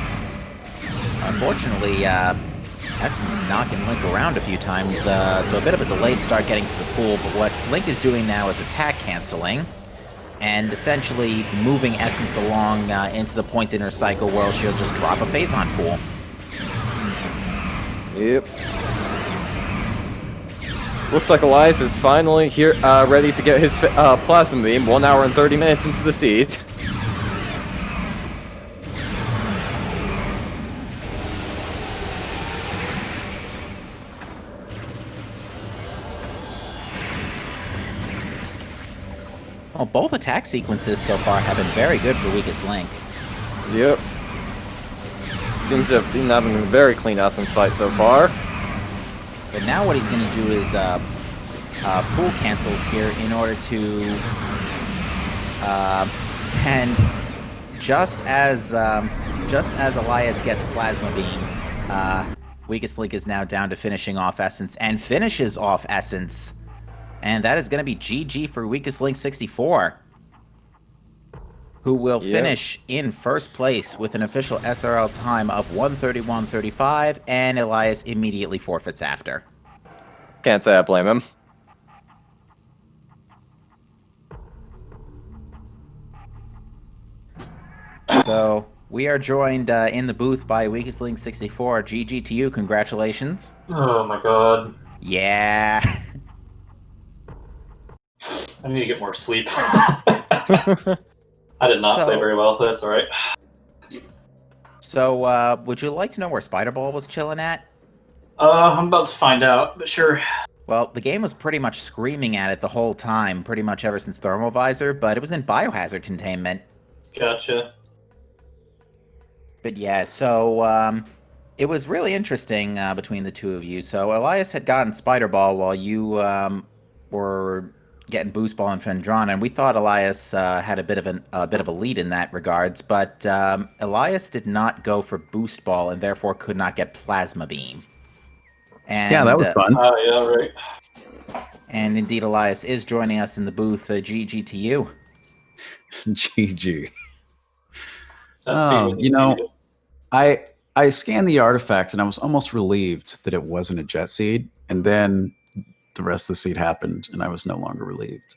Unfortunately, Essence knocking Link around a few times, so a bit of a delayed start getting to the pool, but what Link is doing now is attack canceling, and essentially moving Essence along into the point in her cycle where she'll just drop a Phazon pool. Yep. Looks like Elias is finally here, ready to get his plasma beam 1 hour and 30 minutes into the seed. Well, both attack sequences so far have been very good for Weakest Link. Yep. Seems to have been having a very clean Essence fight so far. But now what he's going to do is pool cancels here in order to... and just as Elias gets Plasma Beam, Weakest Link is now down to finishing off Essence, and finishes off Essence. And that is going to be GG for TheWeakestLink64, who will finish in first place with an official SRL time of 1:31:35, and Elias immediately forfeits after. Can't say I blame him. So we are joined in the booth by TheWeakestLink64. GG to you, congratulations. Oh my god. Yeah. I need to get more sleep. I did not play very well, but that's alright. So, would you like to know where Spiderball was chilling at? I'm about to find out, but sure. Well, the game was pretty much screaming at it the whole time, pretty much ever since Thermal Visor, but it was in biohazard containment. Gotcha. But yeah, so, it was really interesting between the two of you. So, Elias had gotten Spiderball while you were getting Boost Ball and Phendrana, and we thought Elias had a bit of a lead in that regards, but Elias did not go for Boost Ball and therefore could not get Plasma Beam. And, yeah, that was fun. Yeah, right. And indeed, Elias is joining us in the booth. GG to you. GG. That's you know, I scanned the artifact and I was almost relieved that it wasn't a jet seed, and then the rest of the seed happened and I was no longer relieved.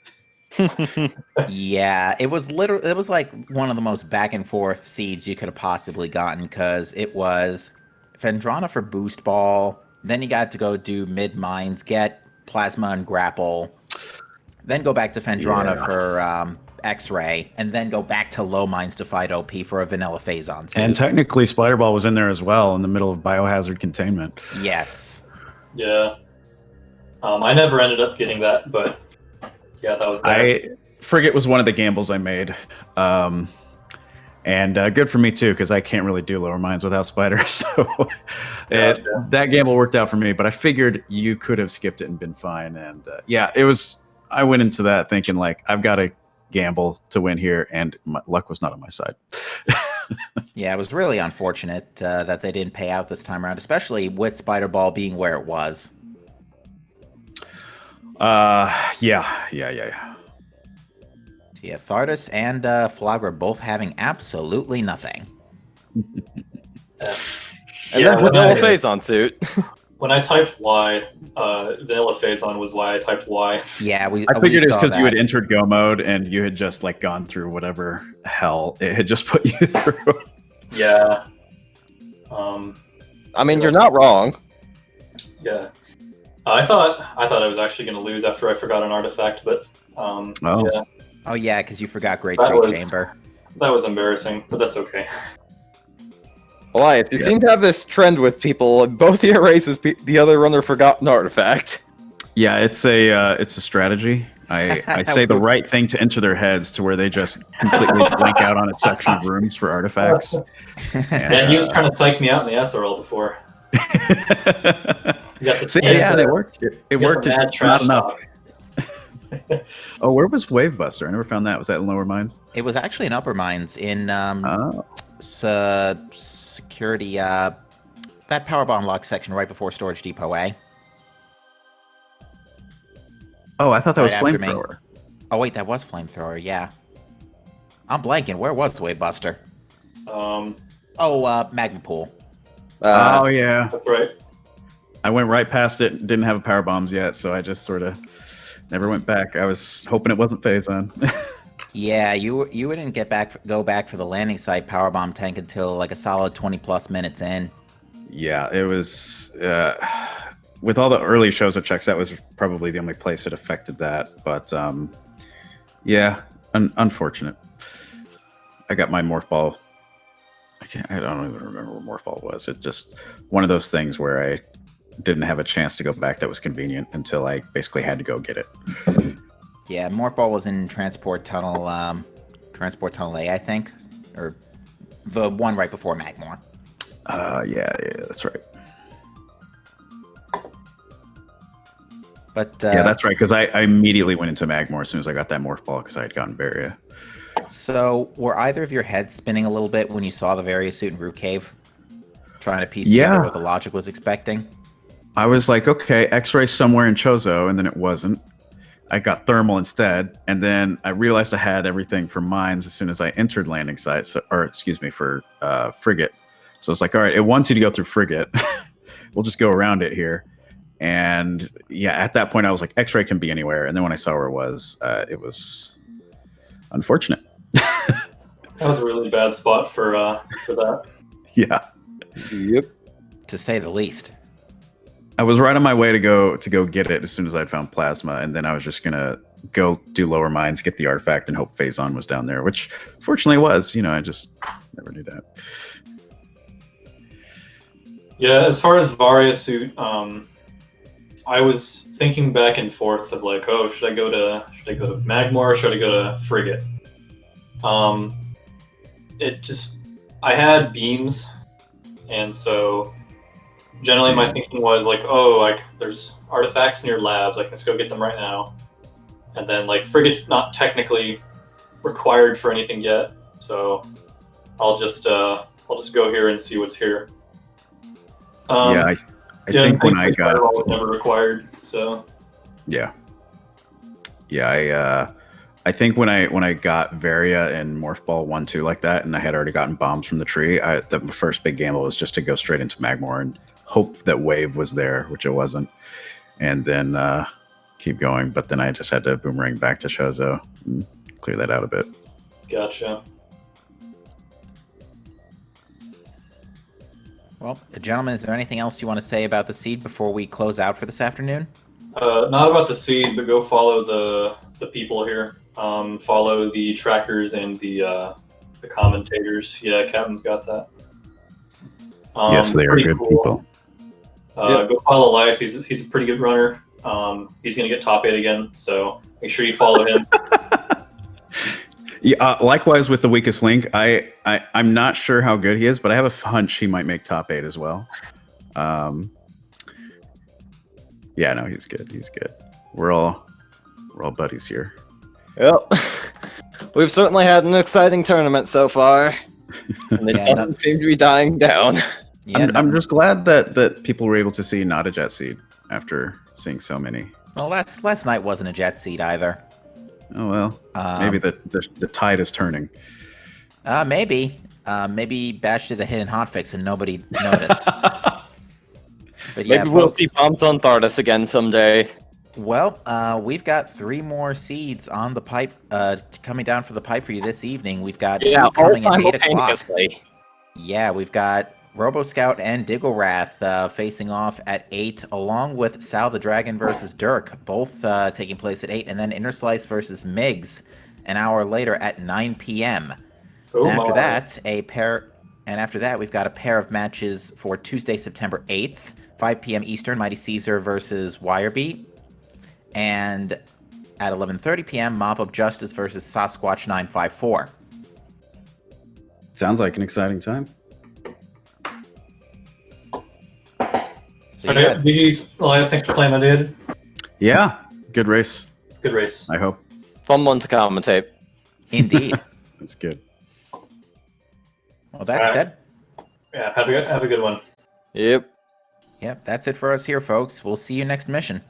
Yeah, it was like one of the most back and forth seeds you could have possibly gotten, because it was Phendrana for Boost Ball, then you got to go do mid mines, get Plasma and Grapple, then go back to Phendrana for X-Ray, and then go back to low mines to fight OP for a vanilla Phazon suit. And technically Spiderball was in there as well in the middle of biohazard containment. Yes. Yeah. I never ended up getting that, but yeah, that was there. Frigate was one of the gambles I made. And good for me too, because I can't really do lower mines without Spider. So that gamble worked out for me, but I figured you could have skipped it and been fine. And yeah, I went into that thinking like, I've got to gamble to win here, and my luck was not on my side. Yeah, it was really unfortunate that they didn't pay out this time around, especially with Spiderball being where it was. Yeah. Yeah, Thardus and Flagra both having absolutely nothing. And then vanilla Phazon suit. When I typed Y, vanilla Phazon was why I typed Y. Yeah, I figured it was because you had entered Go mode and you had just like gone through whatever hell it had just put you through. Yeah. I mean, you're not wrong. Yeah. I thought I was actually going to lose after I forgot an artifact, but yeah. Oh yeah, because you forgot Great That Tree was- Chamber. That was embarrassing, but that's okay. Elias, you seem to have this trend with people. Both your races, the other runner forgot an artifact. Yeah, it's a strategy. I say the right thing to enter their heads to where they just completely blank out on a section of rooms for artifacts. And he was trying to psych me out in the SRL before. See, yeah, it worked. It worked. It's not enough. Oh, where was Wave Buster? I never found that. Was that in Lower Mines? It was actually in Upper Mines in security. That power bomb lock section right before Storage Depot A. Oh, I thought that was Right after me. Flamethrower. Oh wait, that was Flamethrower. Yeah. I'm blanking. Where was Wave Buster? Magma Pool. Oh yeah, That's right. I went right past it. Didn't have power bombs yet, so I just sort of never went back. I was hoping it wasn't phase on. Yeah, you didn't go back for the landing site power bomb tank until like a solid 20+ minutes in. Yeah, it was. With all the early shows of checks, that was probably the only place it affected that. But yeah, unfortunate. I got my morph ball. I don't even remember what morph ball was. It just one of those things where I didn't have a chance to go back that was convenient until I basically had to go get it. Yeah, morph ball was in Transport Tunnel A, I think, or the one right before Magmore. Yeah, that's right. But yeah, that's right, because I immediately went into Magmore as soon as I got that morph ball because I had gotten Varia. So, were either of your heads spinning a little bit when you saw the Varia suit in Root Cave? Trying to piece together what the logic was expecting? I was like, okay, X-ray somewhere in Chozo, and then it wasn't. I got thermal instead, and then I realized I had everything for mines as soon as I entered landing site, for frigate. So it's like, all right, it wants you to go through frigate. We'll just go around it here. And yeah, at that point, I was like, X-ray can be anywhere. And then when I saw where it was unfortunate. That was a really bad spot for that. Yeah. Yep. To say the least. I was right on my way to go get it as soon as I'd found plasma, and then I was just gonna go do lower mines, get the artifact, and hope Phazon was down there, which fortunately was. I just never knew that. Yeah, as far as Varia suit, I was thinking back and forth of like, oh, should I go to Magmore or should I go to Frigate? I had beams, and so generally my thinking was like, oh, like there's artifacts near labs, like let's go get them right now. And then like Frigate's not technically required for anything yet, so I'll just go here and see what's here. I think when I got was never required, so I think when I got Varia and Morph Ball 1-2 like that, and I had already gotten bombs from the tree, the first big gamble was just to go straight into Magmore and hope that Wave was there, which it wasn't, and then keep going. But then I just had to boomerang back to Chozo and clear that out a bit. Gotcha. Well, gentlemen, is there anything else you want to say about the seed before we close out for this afternoon? Not about the seed, but go follow the people here. Follow the trackers and the commentators. Yeah, Captain's got that. Yes, they are good people. Go follow Elias. He's a pretty good runner. He's gonna get top 8 again, so make sure you follow him. Yeah, likewise with the weakest link, I'm not sure how good he is, but I have a hunch he might make top 8 as well. Yeah, no, he's good. He's good. We're all buddies here. Yep. We've certainly had an exciting tournament so far, and it doesn't seem to be dying down. Yeah, I'm just glad that people were able to see not a jet seed after seeing so many. Well, last night wasn't a jet seed either. Oh well, maybe the tide is turning. Maybe Bash did the hidden hotfix and nobody noticed. But yeah, maybe we'll see bombs on Thardus again someday. Well, we've got 3 more seeds on the pipe, coming down for the pipe for you this evening. We've got 2 coming at 8 o'clock. Yeah, we've got Robo Scout and Digglewrath facing off at 8, along with Sal the Dragon versus Dirk, both taking place at 8, and then Inner Slice versus Migs an hour later at 9 p.m. Oh After my. that, a pair And after that, we've got a pair of matches for Tuesday, September 8th, 5 p.m. Eastern, Mighty Caesar versus Wirebeat. And at 11:30 p.m., Mop of Justice versus Sasquatch 954. Sounds like an exciting time. So Okay, GG's. Elias, thanks for playing, my dude. Yeah, good race. Good race. I hope. Fun one to commentate. Indeed. That's good. Well, that said, Yeah, have a good one. Yep. yep, that's it for us here, folks. We'll see you next mission.